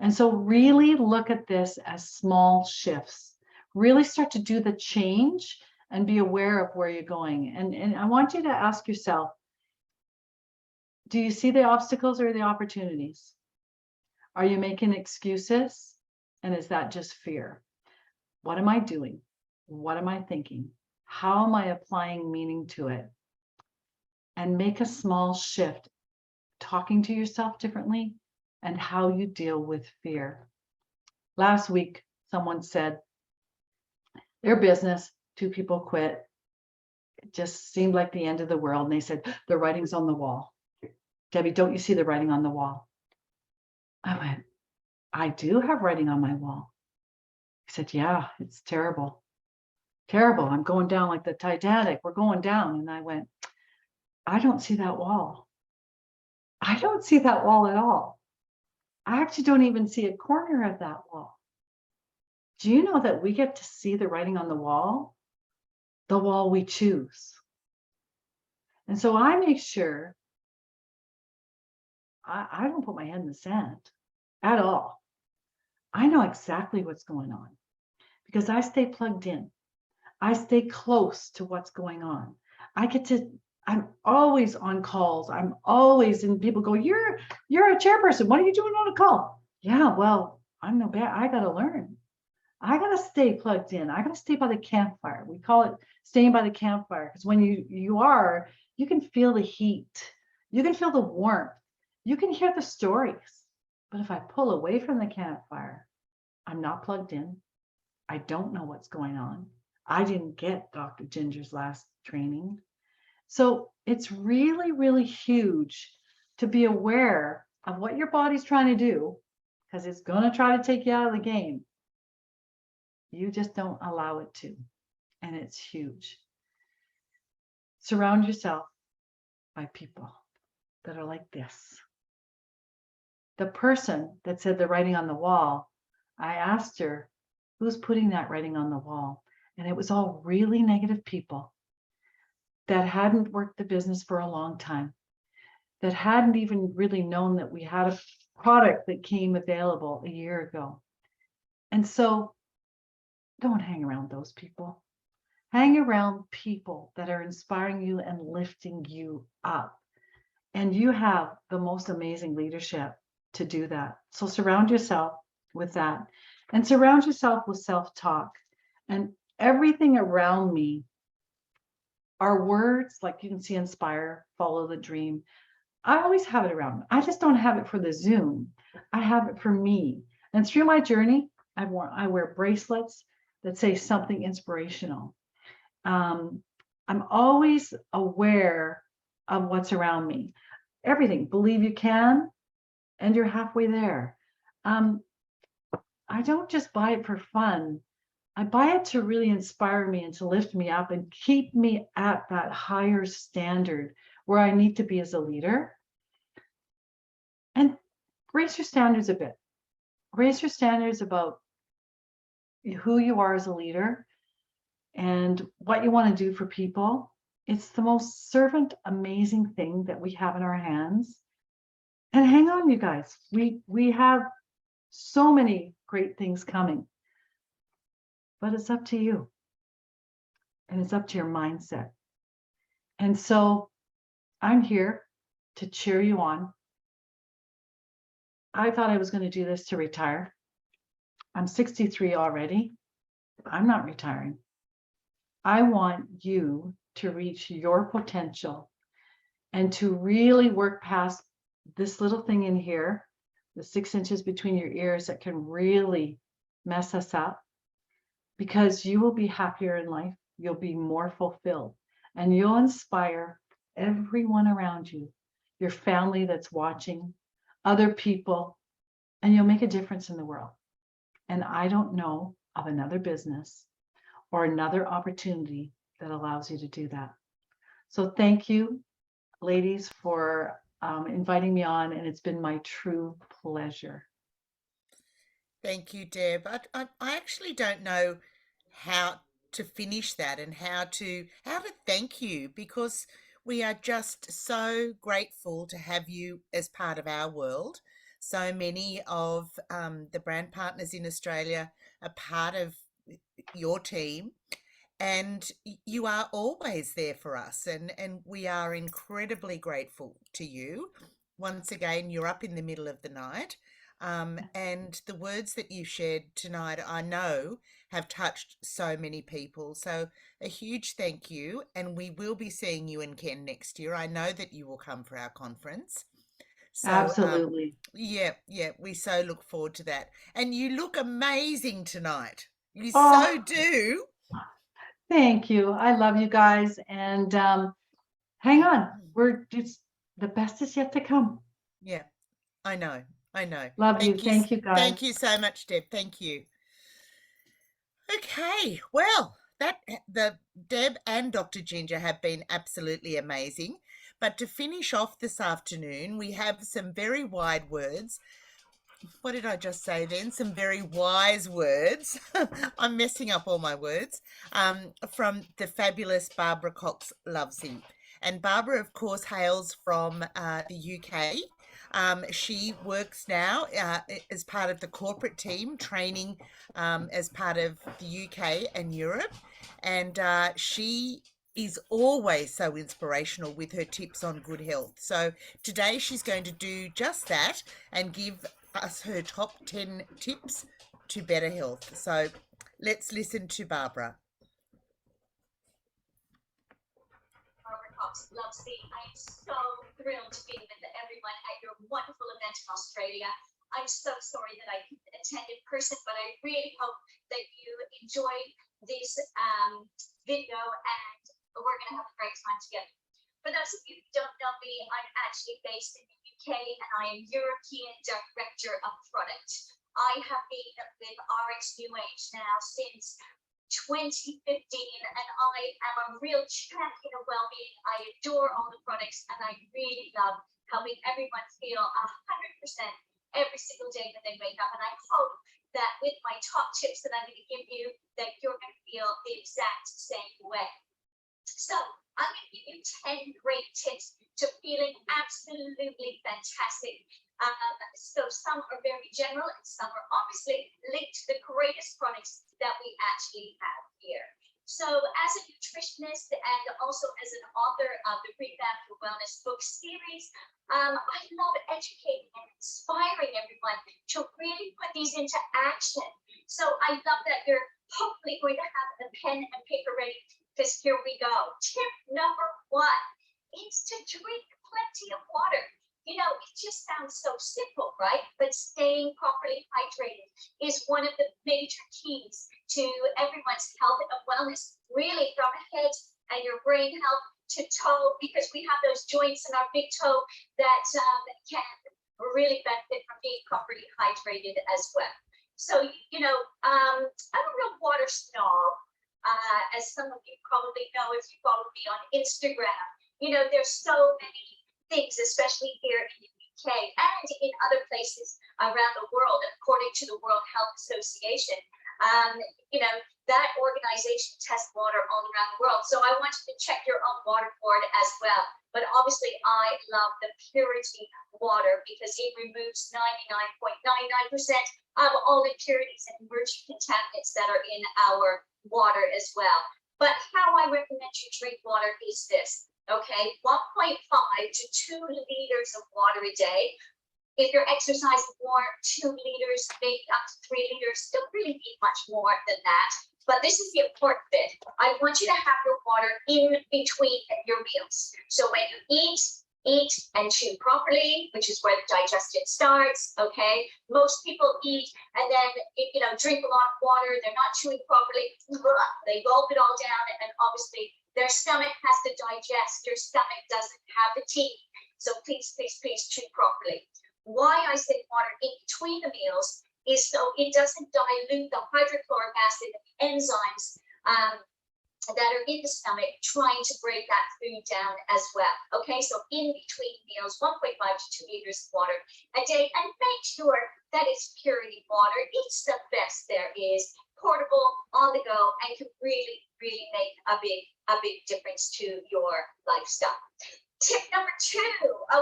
And so really look at this as small shifts. Really start to do the change and be aware of where you're going. And I want you to ask yourself, Do you see the obstacles or the opportunities? Are you making excuses? And is that just fear? What am I doing? What am I thinking? How am I applying meaning to it? And make a small shift, talking to yourself differently and how you deal with fear. Last week, someone said their business, 2 people quit. It just seemed like the end of the world. And they said, the writing's on the wall. Debbie, don't you see the writing on the wall? I went, I do have writing on my wall. He said, yeah, it's terrible. Terrible. I'm going down like the Titanic. We're going down. And I went, I don't see that wall. I don't see that wall at all. I actually don't even see a corner of that wall. Do you know that we get to see the writing on the wall we choose? And so I make sure I don't put my head in the sand at all. I know exactly what's going on because I stay plugged in. I stay close to what's going on. I'm always on calls. I'm always, and people go, you're a chairperson. What are you doing on a call? Yeah, well, I'm no bad. I got to learn. I got to stay plugged in. I got to stay by the campfire. We call it staying by the campfire because when you can feel the heat. You can feel the warmth. You can hear the stories. But if I pull away from the campfire, I'm not plugged in. I don't know what's going on. I didn't get Dr. Ginger's last training. So it's really, really huge to be aware of what your body's trying to do because it's going to try to take you out of the game. You just don't allow it to. And it's huge. Surround yourself by people that are like this. The person that said the writing on the wall, I asked her, who's putting that writing on the wall? And it was all really negative people that hadn't worked the business for a long time, that hadn't even really known that we had a product that came available a year ago. And so don't hang around those people. Hang around people that are inspiring you and lifting you up. And you have the most amazing leadership to do that. So surround yourself with that and surround yourself with self-talk. And everything around me are words like you can see inspire, follow the dream. I always have it around me. I just don't have it for the Zoom. I have it for me. And through my journey, I wear bracelets that say something inspirational. I'm always aware of what's around me. Everything. Believe you can, and you're halfway there. I don't just buy it for fun. I buy it to really inspire me and to lift me up and keep me at that higher standard where I need to be as a leader. And raise your standards a bit. Raise your standards about who you are as a leader and what you want to do for people. It's the most servant amazing thing that we have in our hands. And hang on, you guys. We have so many great things coming. But it's up to you. And it's up to your mindset. And so I'm here to cheer you on. I thought I was going to do this to retire. I'm 63 already. I'm not retiring. I want you to reach your potential and to really work past this little thing in here, the 6 inches between your ears that can really mess us up, because you will be happier in life. You'll be more fulfilled and you'll inspire everyone around you, your family that's watching, other people, and you'll make a difference in the world. And I don't know of another business or another opportunity that allows you to do that. So thank you, ladies, for inviting me on, and it's been my true pleasure. Thank you, Deb. I actually don't know how to finish that and how to thank you, because we are just so grateful to have you as part of our world. So many of the brand partners in Australia are part of your team, and you are always there for us, and we are incredibly grateful to you. Once again, you're up in the middle of the night, and the words that you shared tonight, I know, have touched so many people. So a huge thank you, and we will be seeing you in Ken next year. I know that you will come for our conference. So Absolutely. yeah, we so look forward to that. And you look amazing tonight. You Oh, so do. thank you. I love you guys. And hang on. We're just the best is yet to come. Yeah, I know. Love you. Thank you. Thank you, guys. Thank you so much, Deb. Thank you. Okay, well, the Deb and Dr. Ginger have been absolutely amazing. But to finish off this afternoon, we have some very wide words. What did I just say then? Some very wise words. I'm messing up all my words. From the fabulous Barbara Cox Lovesy. And Barbara, of course, hails from the UK. She works now as part of the corporate team, training as part of the UK and Europe. And she is always so inspirational with her tips on good health. So today she's going to do just that and give us her top 10 tips to better health. So let's listen to Barbara. Barbara Cox Lovesy. I am so thrilled to be with everyone at your wonderful event in Australia. I'm so sorry that I couldn't attend in person, but I really hope that you enjoyed this video, and we're going to have a great time together. For those of you who don't know me, I'm actually based in the UK, and I am European Director of Product. I have been with RX NewAge now since 2015, and I am a real champion of well-being. I adore all the products, and I really love helping everyone feel 100% every single day when they wake up. And I hope that with my top tips that I'm going to give you, that you're going to feel the exact same way. So I'm going to give you 10 great tips to feeling absolutely fantastic. So some are very general, and some are obviously linked to the greatest products that we actually have here. So as a nutritionist and also as an author of the Revamp Your Wellness book series, I love educating and inspiring everyone to really put these into action. So I love that you're hopefully going to have a pen and paper ready, because here we go. Tip number 1 is to drink plenty of water. You know, it just sounds so simple, right? But staying properly hydrated is one of the major keys to everyone's health and wellness, really from head and your brain health to toe, because we have those joints in our big toe that can really benefit from being properly hydrated as well. So, you know, I'm a real water snob, as some of you probably know if you follow me on Instagram. You know, there's so many things, especially here in the UK and in other places around the world, according to the World Health Association. You know, that organization tests water all around the world. So I want you to check your own water board as well. But obviously, I love the purity water because it removes 99.99% of all impurities and emerging contaminants that are in our water as well. But how I recommend you drink water is this, okay? 1.5 to 2 liters of water a day. If you're exercising more, 2 liters, maybe up to 3 liters. Don't really need much more than that. But this is the important bit. I want you to have your water in between your meals. So when you eat and chew properly, which is where the digestion starts, okay? Most people eat and then, you know, drink a lot of water. They're not chewing properly. They gulp it all down, and obviously their stomach has to digest. Your stomach doesn't have the teeth. So please, please, please chew properly. Why I say water in between the meals is so it doesn't dilute the hydrochloric acid enzymes that are in the stomach trying to break that food down as well. Okay, so in between meals, 1.5 to 2 liters of water a day, and make sure that it's purity water. It's the best there is, portable, on the go, and can really, really make a big difference to your lifestyle. Tip number 2,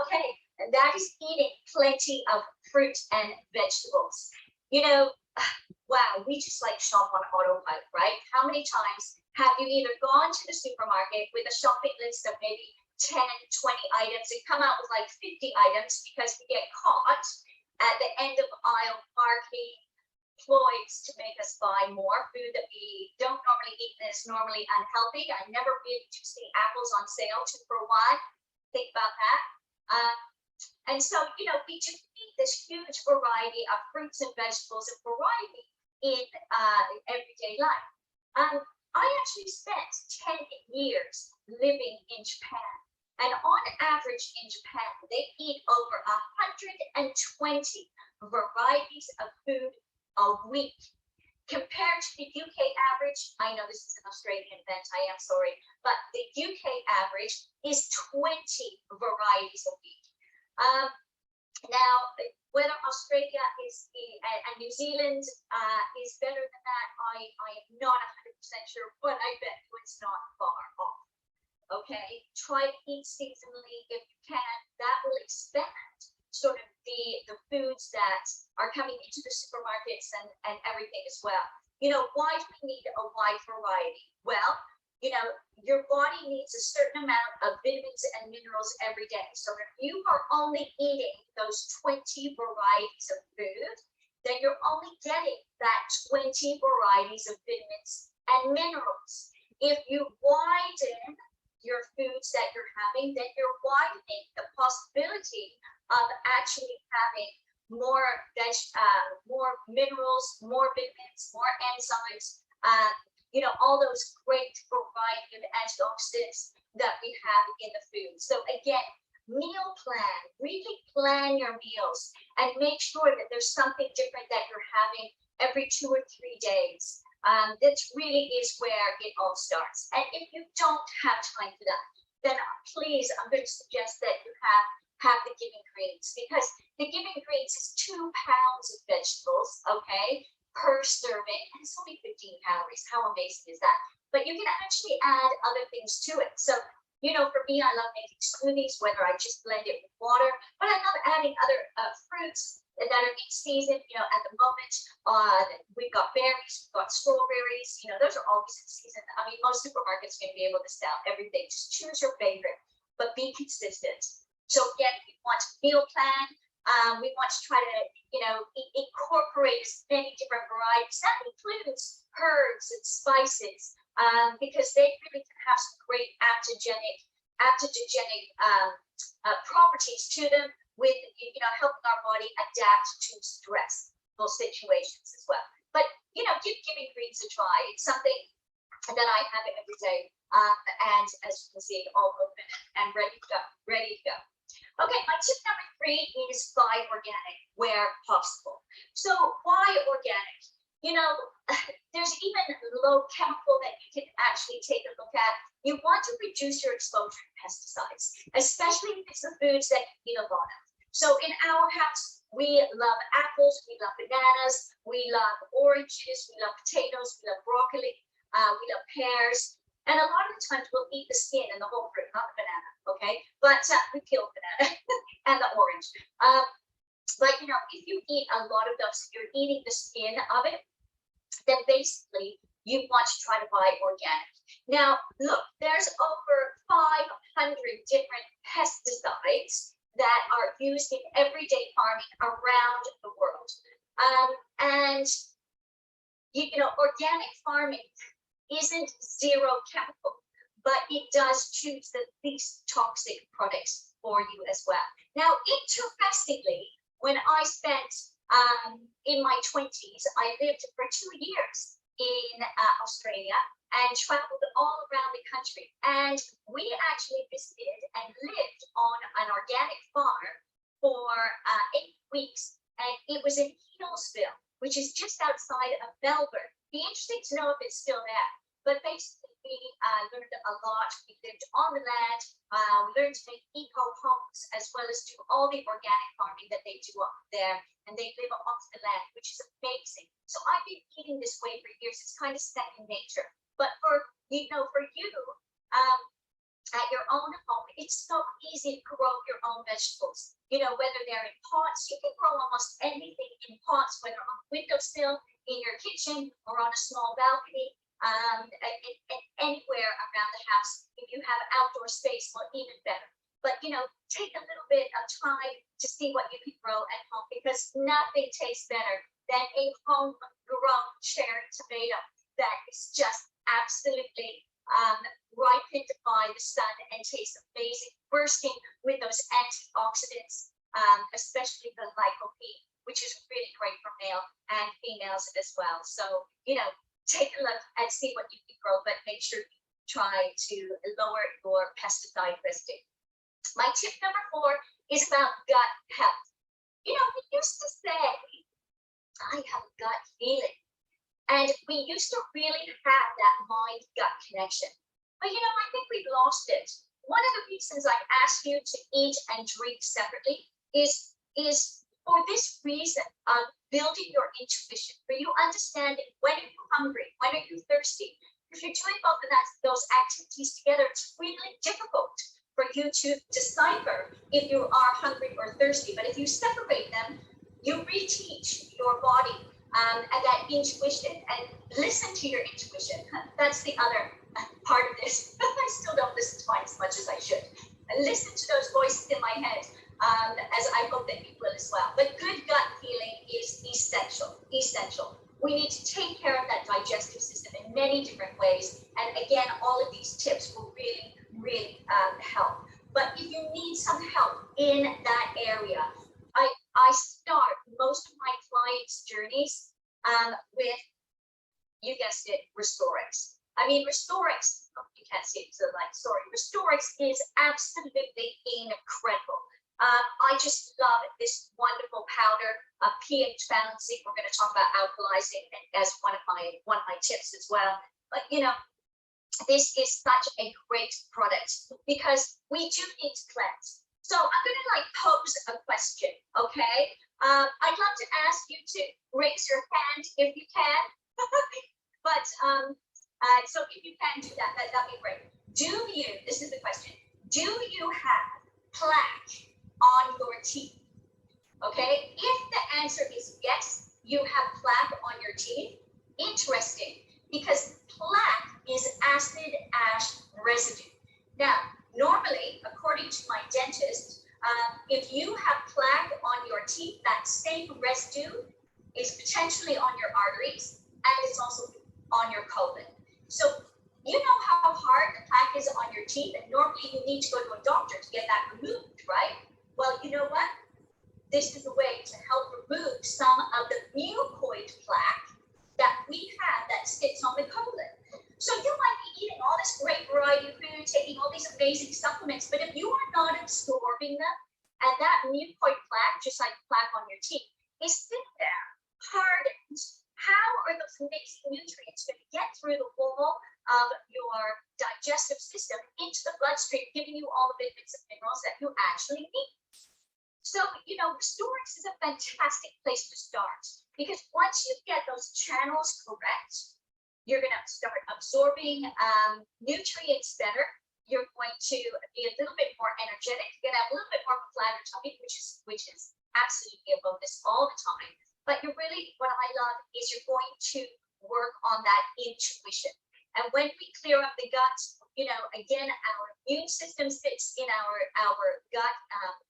okay, and that is eating plenty of fruit and vegetables. You know, wow, we just like shop on autopilot, right? How many times Have you either gone to the supermarket with a shopping list of maybe 10, 20 items and come out with like 50 items because we get caught at the end of aisle marking ploys to make us buy more food that we don't normally eat and is normally unhealthy. I never really do see apples on sale 2 for 1. Think about that. And so, you know, we just eat this huge variety of fruits and vegetables and variety in everyday life. I actually spent 10 years living in Japan. And on average in Japan, they eat over 120 varieties of food a week. Compared to the UK average, I know this is an Australian event, I am sorry, but the UK average is 20 varieties a week. Now, whether Australia is and New Zealand is better than that, I am not 100% sure, but I bet you it's not far off. Okay, try to eat seasonally if you can. That will expand sort of the foods that are coming into the supermarkets and everything as well. You know, why do we need a wide variety? Well, you know, your body needs a certain amount of vitamins and minerals every day. So if you are only eating those 20 varieties of food, then you're only getting that 20 varieties of vitamins and minerals. If you widen your foods that you're having, then you're widening the possibility of actually having more minerals, more vitamins, more enzymes, you know, all those great variety of antioxidants that we have in the food. So again, meal plan, really plan your meals and make sure that there's something different that you're having every 2 or 3 days. That really is where it all starts. And if you don't have time for that, then please, I'm going to suggest that you have the Giving Greens, because the Giving Greens is 2 pounds of vegetables, okay, per serving, and it's only 15 calories. How amazing is that? But you can actually add other things to it. So, you know, for me, I love making smoothies, whether I just blend it with water, but I love adding other fruits that are in season. You know, at the moment, we've got berries, we've got strawberries, you know, those are always in season. I mean, most supermarkets are going to be able to sell everything. Just choose your favorite, but be consistent. So again, we want to meal plan. We want to try to, you know, incorporate as many different varieties. That includes herbs and spices, because they really can have some great adaptogenic properties to them, with, you know, helping our body adapt to stressful situations as well. But, you know, give Giving Greens a try. It's something that I have every day, and as you can see, all open and ready to go. Okay, my tip number 3 is buy organic where possible. So why organic? You know, there's even low chemical that you can actually take a look at. You want to reduce your exposure to pesticides, especially if it's the foods that you eat a lot of. So in our house, we love apples, we love bananas, we love oranges, we love potatoes, we love broccoli, we love pears. And a lot of the times we'll eat the skin and the whole fruit, not the banana, okay? But we peel the banana and the orange. But, you know, if you eat a lot of those, you're eating the skin of it, then basically you want to try to buy organic. Now, look, there's over 500 different pesticides that are used in everyday farming around the world. And, you know, organic farming isn't zero chemical, but it does choose the least toxic products for you as well. Now, interestingly, when I spent in my 20s, I lived for 2 years in Australia and traveled all around the country. And we actually visited and lived on an organic farm for 8 weeks. And it was in Healesville, which is just outside of Melbourne. Be interesting to know if it's still there. But basically, we learned a lot. We lived on the land. We learned to make eco homes, as well as do all the organic farming that they do up there. And they live off the land, which is amazing. So I've been eating this way for years. It's kind of second nature. But for you, at your own home, it's so easy to grow your own vegetables. You know, whether they're in pots, you can grow almost anything in pots, whether on a windowsill, in your kitchen, or on a small balcony. anywhere around the house. If you have outdoor space, well, even better. But, take a little bit of time to see what you can grow at home, because nothing tastes better than a homegrown cherry tomato that is just absolutely ripened by the sun and tastes amazing, bursting with those antioxidants, especially the lycopene, which is really great for male and females as well. So, take a look and see what you can grow, but make sure you try to lower your pesticide risking. My tip number 4 is about gut health. We used to say, I have a gut feeling. And we used to really have that mind-gut connection. But, I think we've lost it. One of the reasons I ask you to eat and drink separately is for this reason of building your intuition, for you understanding when are you hungry, when are you thirsty. If you're doing both of those activities together, it's really difficult for you to decipher if you are hungry or thirsty. But if you separate them, you reteach your body and that intuition, and listen to your intuition. That's the other part of this. I still don't listen to mine as much as I should. I listen to those voices in my head, as I hope that you will as well. But good gut feeling is essential. We need to take care of that digestive system in many different ways. And again, all of these tips will really help. But if you need some help in that area, I start most of my clients' journeys with, you guessed it, Restorix. Restorix, you can't see it, so sorry. Restorix is absolutely incredible. I just love this wonderful powder, pH balancing. We're going to talk about alkalizing as one of my tips as well. But this is such a great product because we do need to cleanse. So I'm going to pose a question, okay? I'd love to ask you to raise your hand if you can. But so if you can do that'd be great. This is the question, do you have plaque on your teeth? Okay, if the answer is yes, you have plaque on your teeth, interesting, because plaque is acid ash residue. Now, normally, according to my dentist, if you have plaque on your teeth, that same residue is potentially on your arteries, and it's also on your colon. So you know how hard the plaque is on your teeth, and normally you need to go to a doctor to get that removed, right? Well, you know what? This is a way to help remove some of the mucoid plaque that we have that sits on the colon. So you might be eating all this great variety of food, taking all these amazing supplements, but if you are not absorbing them, and that mucoid plaque, just like plaque on your teeth, is sitting there, hardened, how are those amazing nutrients going to get through the wall of your digestive system into the bloodstream, giving you all the vitamins and minerals that you actually need? So, Restorix is a fantastic place to start, because once you get those channels correct, you're going to start absorbing nutrients better. You're going to be a little bit more energetic. You're going to have a little bit more of a flatter tummy, which is absolutely a bonus all the time. But what I love is you're going to work on that intuition. And when we clear up the gut, again, our immune system sits in our gut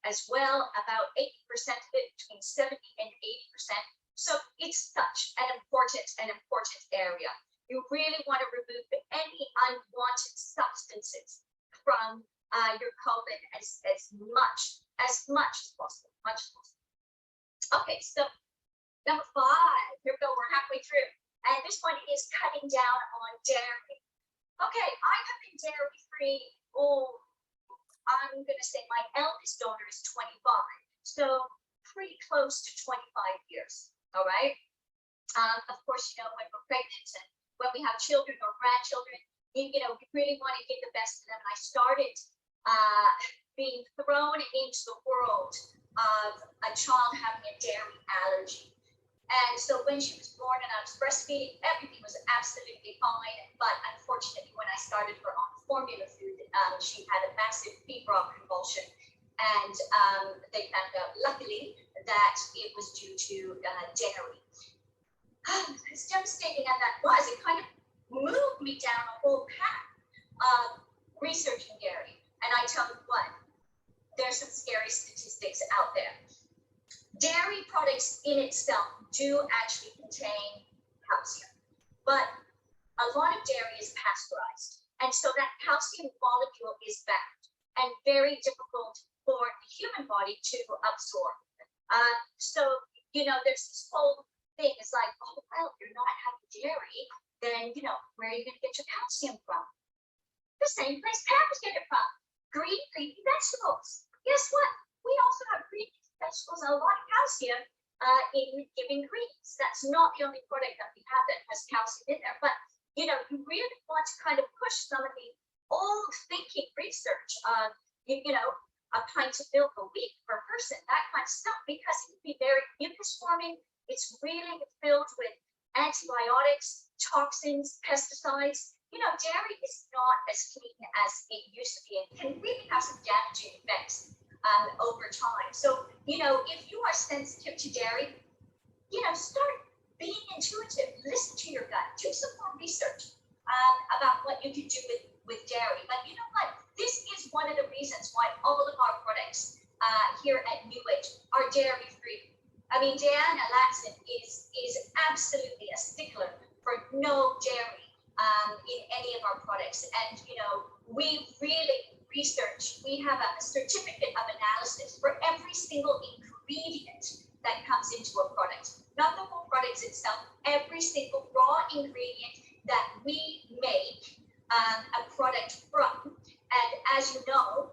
as well, about 80% of it, between 70 and 80%. So it's such an important area. You really want to remove any unwanted substances from your colon as much as possible, Okay, so number 5, here we go, we're halfway through. And this one is cutting down on dairy. Okay, I have been dairy-free, I'm going to say my eldest daughter is 25, so pretty close to 25 years, all right? Of course, when we're pregnant and when we have children or grandchildren, we really want to give the best to them. And I started being thrown into the world of a child having a dairy allergy. And so when she was born and I was breastfeeding, everything was absolutely fine. But unfortunately, when I started her on formula food, she had a massive febrile convulsion. And they found out, luckily, that it was due to dairy. As devastating as that was, it kind of moved me down a whole path of researching dairy. And I tell you what, there's some scary statistics out there. Dairy products in itself do actually contain calcium, but a lot of dairy is pasteurized. And so that calcium molecule is bad and very difficult for the human body to absorb. So, there's this whole thing. It's like, oh, well, if you're not having dairy, then, where are you going to get your calcium from? The same place parents get it from. Green leafy vegetables. Guess what? We also have green leafy vegetables and a lot of calcium in giving greens. That's not the only product that we have that has calcium in there. But, you really want to kind of push some of the old thinking research of, a pint of milk a week per person, that kind of stuff, because it can be very mucus forming. It's really filled with antibiotics, toxins, pesticides. Dairy is not as clean as it used to be and can really have some damaging effects over time. So, if you are sensitive to dairy, start being intuitive, listen to your gut, do some more research about what you can do with dairy. But you know what? This is one of the reasons why all of our products here at NewAge are dairy free. I mean, Diana Latson is absolutely a stickler for no dairy in any of our products. And, we really research, we have a certificate of analysis for every single ingredient that comes into a product. Not the whole product itself, every single raw ingredient that we make a product from. And as you know,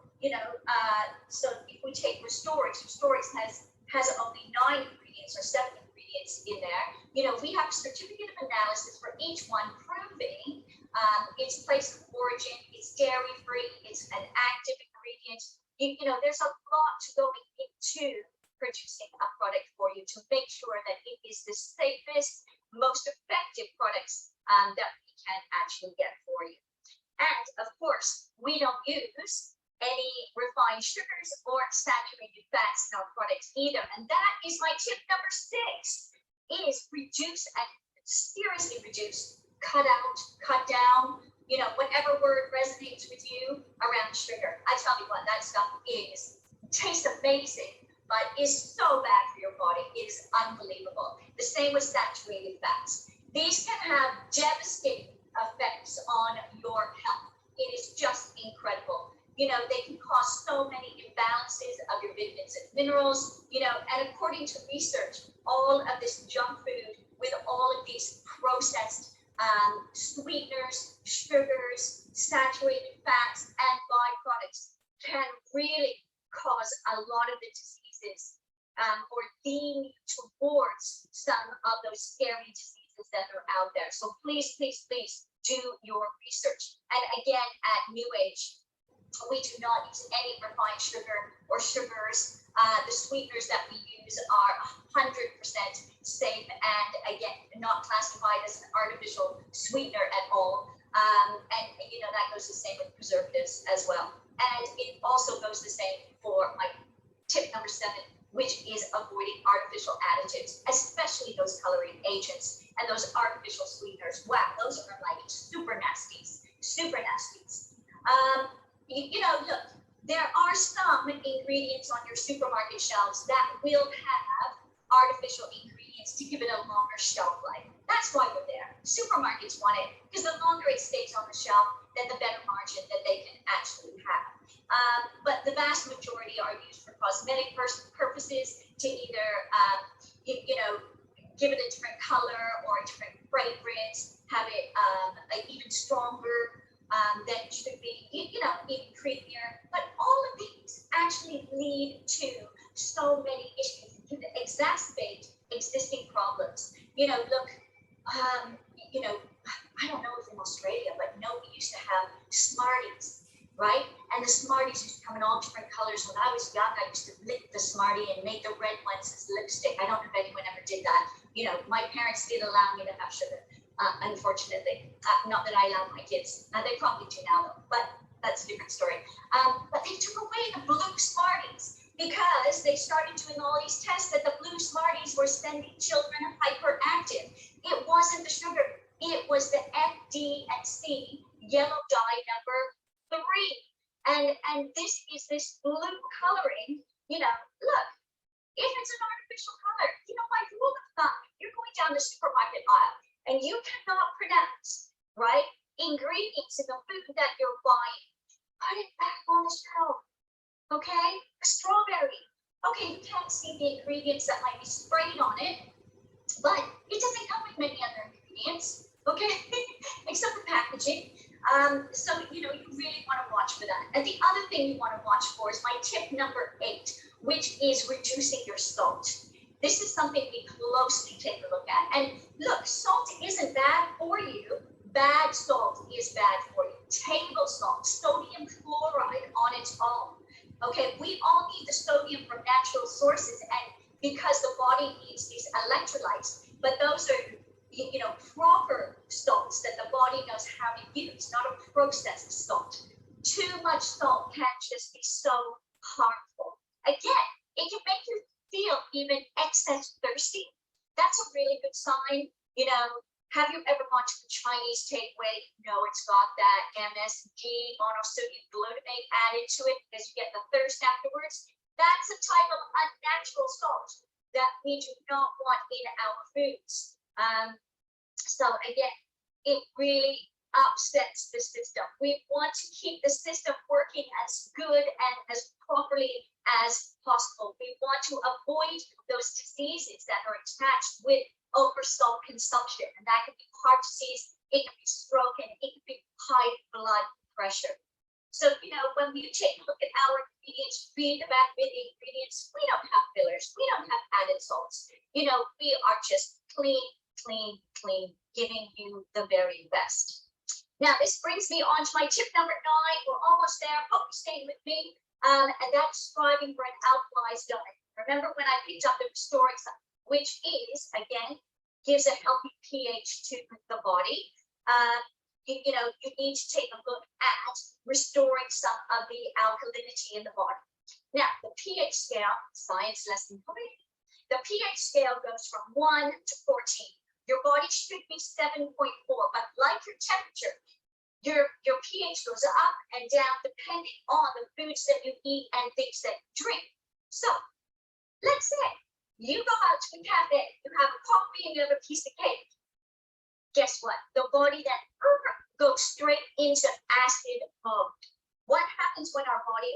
so if we take Restorix has only 9 ingredients or 7 ingredients in there. We have a certificate of analysis for each one proving its place of origin, it's dairy free, it's an active ingredient. There's a lot going into producing a product for you to make sure that it is the safest, most effective products that we can actually get for you. And of course, we don't use any refined sugars or saturated fats in our products either. And that is my tip number 6, is reduce and seriously reduce, cut out, cut down, whatever word resonates with you around sugar. I tell you what, that stuff tastes amazing, but is so bad for your body. It is unbelievable. The same with saturated fats. These can have devastating effects on your health. It is just incredible. They can cause so many imbalances of your vitamins and minerals, and according to research, all of this junk food with all of these processed sweeteners, sugars, saturated fats, and byproducts can really cause a lot of the diseases or lean towards some of those scary diseases that are out there. So please, please, please do your research. And again, at NewAge, we do not use any refined sugar or sugars. The sweeteners that we use are 100% safe and, again, not classified as an artificial sweetener at all. And that goes the same with preservatives as well. And it also goes the same for my tip number 7, which is avoiding artificial additives, especially those coloring agents and those artificial sweeteners. Wow, those are like super nasties, super nasties. Look, there are some ingredients on your supermarket shelves that will have artificial ingredients to give it a longer shelf life. That's why we're there. Supermarkets want it because the longer it stays on the shelf, then the better margin that they can actually have. But the vast majority are used for cosmetic purposes to either, give it a different color or a different fragrance, have it even stronger than it should be, even creamier. But all of these actually lead to so many issues. It can exacerbate existing problems. Look, I don't know if in Australia, but we used to have Smarties, right? And the Smarties used to come in all different colors. When I was young, I used to lick the Smartie and make the red ones as lipstick. I don't know if anyone ever did that. My parents did allow me to have sugar, unfortunately. Not that I allow my kids. They probably do now, though, but that's a different story. But they took away the blue Smarties because they started doing all these tests that the blue Smarties were sending children hyperactive. It wasn't the sugar. It was the F, D, and C yellow dye number 3. And this is this blue coloring, look, if it's an artificial color, my rule of thumb, you're going down the supermarket aisle and you cannot pronounce, right, ingredients in the food that you're buying, put it back on the shelf, okay? A strawberry, okay, you can't see the ingredients that might be sprayed on it, but it doesn't come with many other ingredients, okay, except the packaging. So, you really want to watch for that. And the other thing you want to watch for is my tip number 8, which is reducing your salt. This is something we closely take a look at. And look, salt isn't bad for you. Bad salt is bad for you. Table salt, sodium chloride on its own. Okay, we all need the sodium from natural sources, and because the body needs these electrolytes, but those are proper salts that the body knows how to use, not a processed salt. Too much salt can just be so harmful. Again, it can make you feel even excess thirsty. That's a really good sign. Have you ever gone to a Chinese takeaway? It's got that MSG, monosodium glutamate, added to it because you get the thirst afterwards. That's a type of unnatural salt that we do not want in our foods. So again, it really upsets the system. We want to keep the system working as good and as properly as possible. We want to avoid those diseases that are attached with over salt consumption, and that can be heart disease, it can be stroke, and it can be high blood pressure. So, when we take a look at our ingredients, read the back of the ingredients, we don't have fillers, we don't have added salts. We are just clean, giving you the very best. Now, this brings me on to my tip number 9. We're almost there. Hope you stay with me. And that's striving for an alkalized diet. Remember when I picked up the restoring stuff, which is, again, gives a healthy pH to the body. You need to take a look at restoring some of the alkalinity in the body. Now, the pH scale, science lesson 3, the pH scale goes from 1 to 14. Your body should be 7.4, but like your temperature, your pH goes up and down depending on the foods that you eat and things that you drink. So, let's say you go out to a cafe, you have a coffee and you have a piece of cake. Guess what? The body then goes straight into acid mode. What happens when our body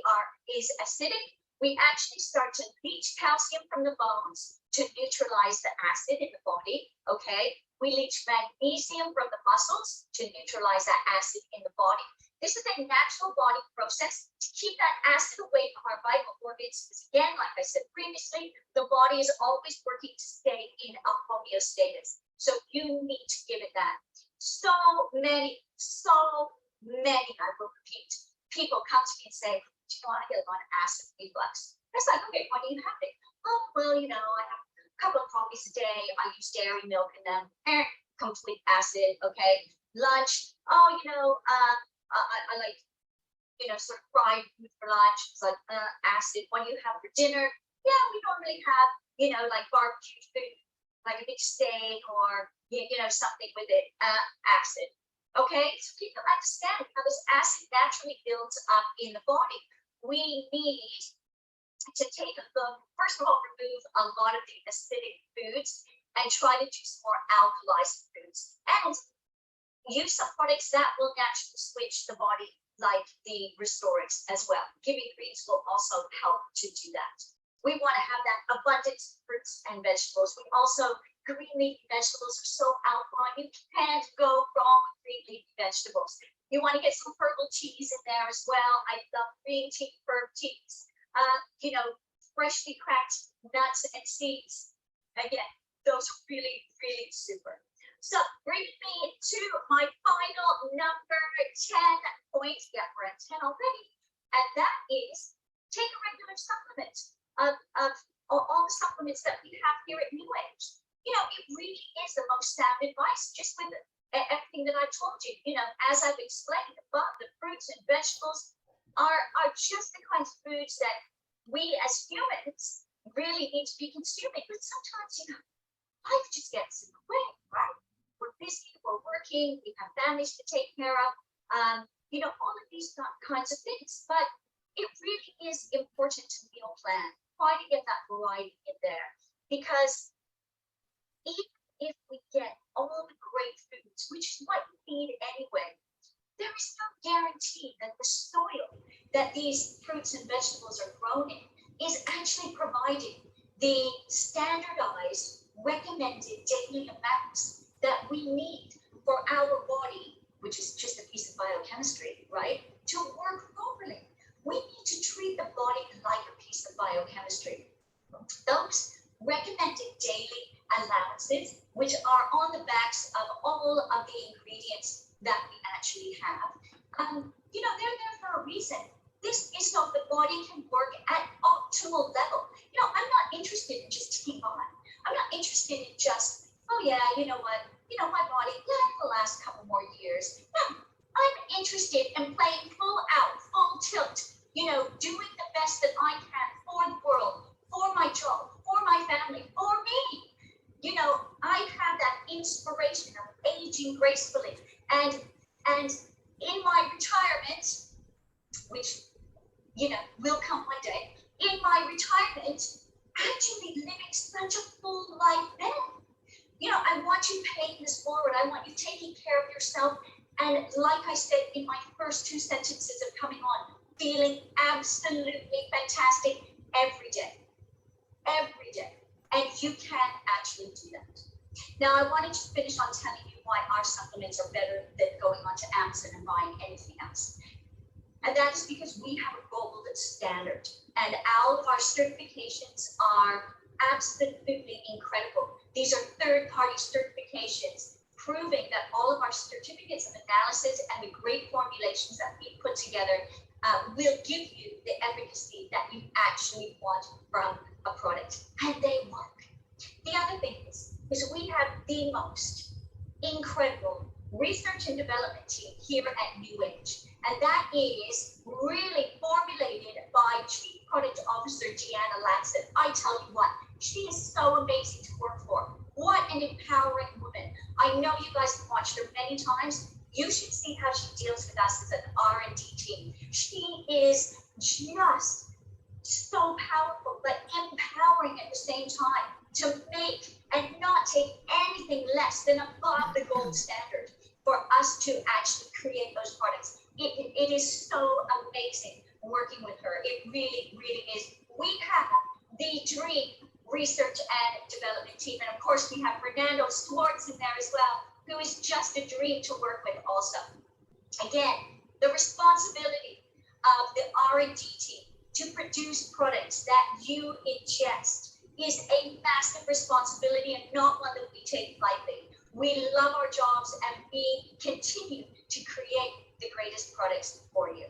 is acidic? We actually start to leach calcium from the bones to neutralize the acid in the body, okay? We leach magnesium from the muscles to neutralize that acid in the body. This is a natural body process to keep that acid away from our vital organs. Because again, like I said previously, the body is always working to stay in a homeostasis. So you need to give it that. So many, I will repeat, people come to me and say, do you want to get on acid reflux? It's like, okay, what are you having? Oh, well, I have a couple of coffees a day. I use dairy milk in them. Complete acid, okay. Lunch, I like, sort of fried food for lunch. It's like acid. What do you have for dinner? Yeah, we normally have, like barbecue food, like a big steak or, something with it, acid. Okay, so people understand how this acid naturally builds up in the body. We need to take a look, first of all, remove a lot of the acidic foods and try to do some more alkalized foods. And use some products that will naturally switch the body, like the restorants as well. Giving greens will also help to do that. We want to have that abundance of fruits and vegetables. We also, green leafy vegetables are so alkaline. You can't go wrong with green leafy vegetables. You want to get some herbal teas in there as well. I love green tea, herb teas. Freshly cracked nuts and seeds. Again, those are really, really super. So bring me to my final number 10 point. Yeah, we're at 10 already. And that is take a regular supplement of all the supplements that we have here at NewAge. It really is the most sound advice, just with everything that I told you. As I've explained above, the fruits and vegetables are just the kinds of foods that we as humans really need to be consuming. But sometimes, life just gets in the way, right? We're busy, we're working, we have families to take care of, all of these kinds of things. But it really is important to meal plan. Try to get that variety in there, because even if we get all the great foods, which is what you need anyway, there is no guarantee that the soil that these fruits and vegetables are grown in is actually providing the standardized, recommended daily amounts that we need for our body, which is just a piece of biochemistry, right, to work properly. We need to treat the body like a piece of biochemistry. Those recommended daily allowances, which are on the backs of all of the ingredients that we actually have, they're there for a reason. This is so the body can work at optimal level. I'm not interested in just ticking on. I'm not interested in just, oh yeah, you know what, my body, it'll last a couple more years. No, I'm interested in playing full out, full tilt, doing the best that I can for the world, for my job, for my family, for me. I have that inspiration of aging gracefully. And in my retirement, which, will come one day, in my retirement, actually living such a full life then. I want you paying this forward. I want you taking care of yourself. And like I said in my first 2 sentences of coming on, feeling absolutely fantastic every day. Every day. And you can actually do that. Now, I wanted to finish on telling you why our supplements are better than going onto Amazon and buying anything else. And that is because we have a gold standard. And all of our certifications are absolutely incredible. These are third-party certifications proving that all of our certificates of analysis and the great formulations that we put together will give you the efficacy that you actually want from a product. And they work. The other thing is we have the most incredible research and development team here at NewAge. And that is really formulated by Chief Product Officer Deanna Laxon. I tell you what, she is so amazing to work for. What an empowering woman. I know you guys have watched her many times. You should see how she deals with us as an R&D team. She is just so powerful, but empowering at the same time to make and not take anything less than above the gold standard for us to actually create those products. It is so amazing working with her. It really, really is. We have the dream research and development team. And of course, we have Fernando Swartz in there as well, who is just a dream to work with also. Again, the responsibility of the R&D team to produce products that you ingest is a massive responsibility and not one that we take lightly. We love our jobs and we continue to create the greatest products for you.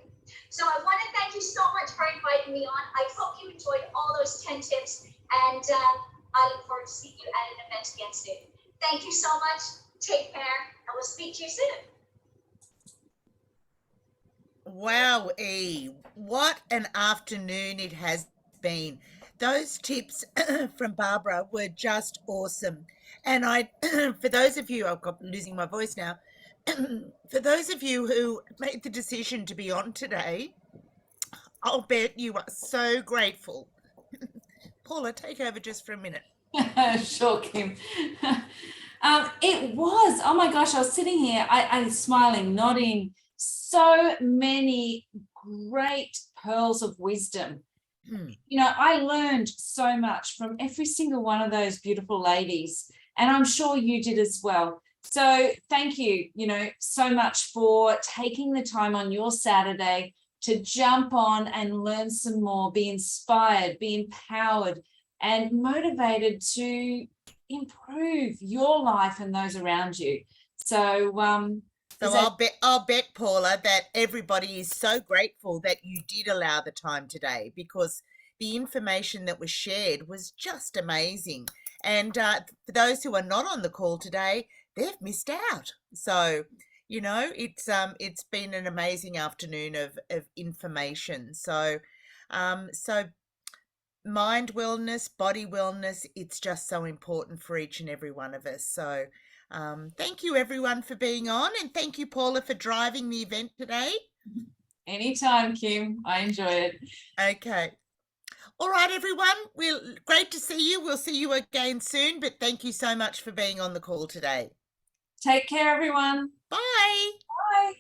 So I want to thank you so much for inviting me on. I hope you enjoyed all those 10 tips, and I look forward to seeing you at an event again soon. Thank you so much. Take care, and we'll speak to you soon. Wow, E, what an afternoon it has been. Those tips from Barbara were just awesome. And I, for those of you, I'm losing my voice now. For those of you who made the decision to be on today, I'll bet you are so grateful. Paula, take over just for a minute. Sure, Kim. It was, oh my gosh, I was sitting here, I smiling, nodding, so many great pearls of wisdom. I learned so much from every single one of those beautiful ladies, and I'm sure you did as well. So thank you, so much for taking the time on your Saturday to jump on and learn some more, be inspired, be empowered, and motivated to improve your life and those around you. So, I'll bet, Paula, that everybody is so grateful that you did allow the time today, because the information that was shared was just amazing. And for those who are not on the call today, they've missed out. So, it's been an amazing afternoon of information. So, mind wellness, body wellness, it's just so important for each and every one of us. So Thank you everyone for being on, and thank you, Paula, for driving the event today. Anytime, Kim. I enjoy it. Okay. All right, everyone. Great to see you. We'll see you again soon, but thank you so much for being on the call today. Take care, everyone. Bye. Bye.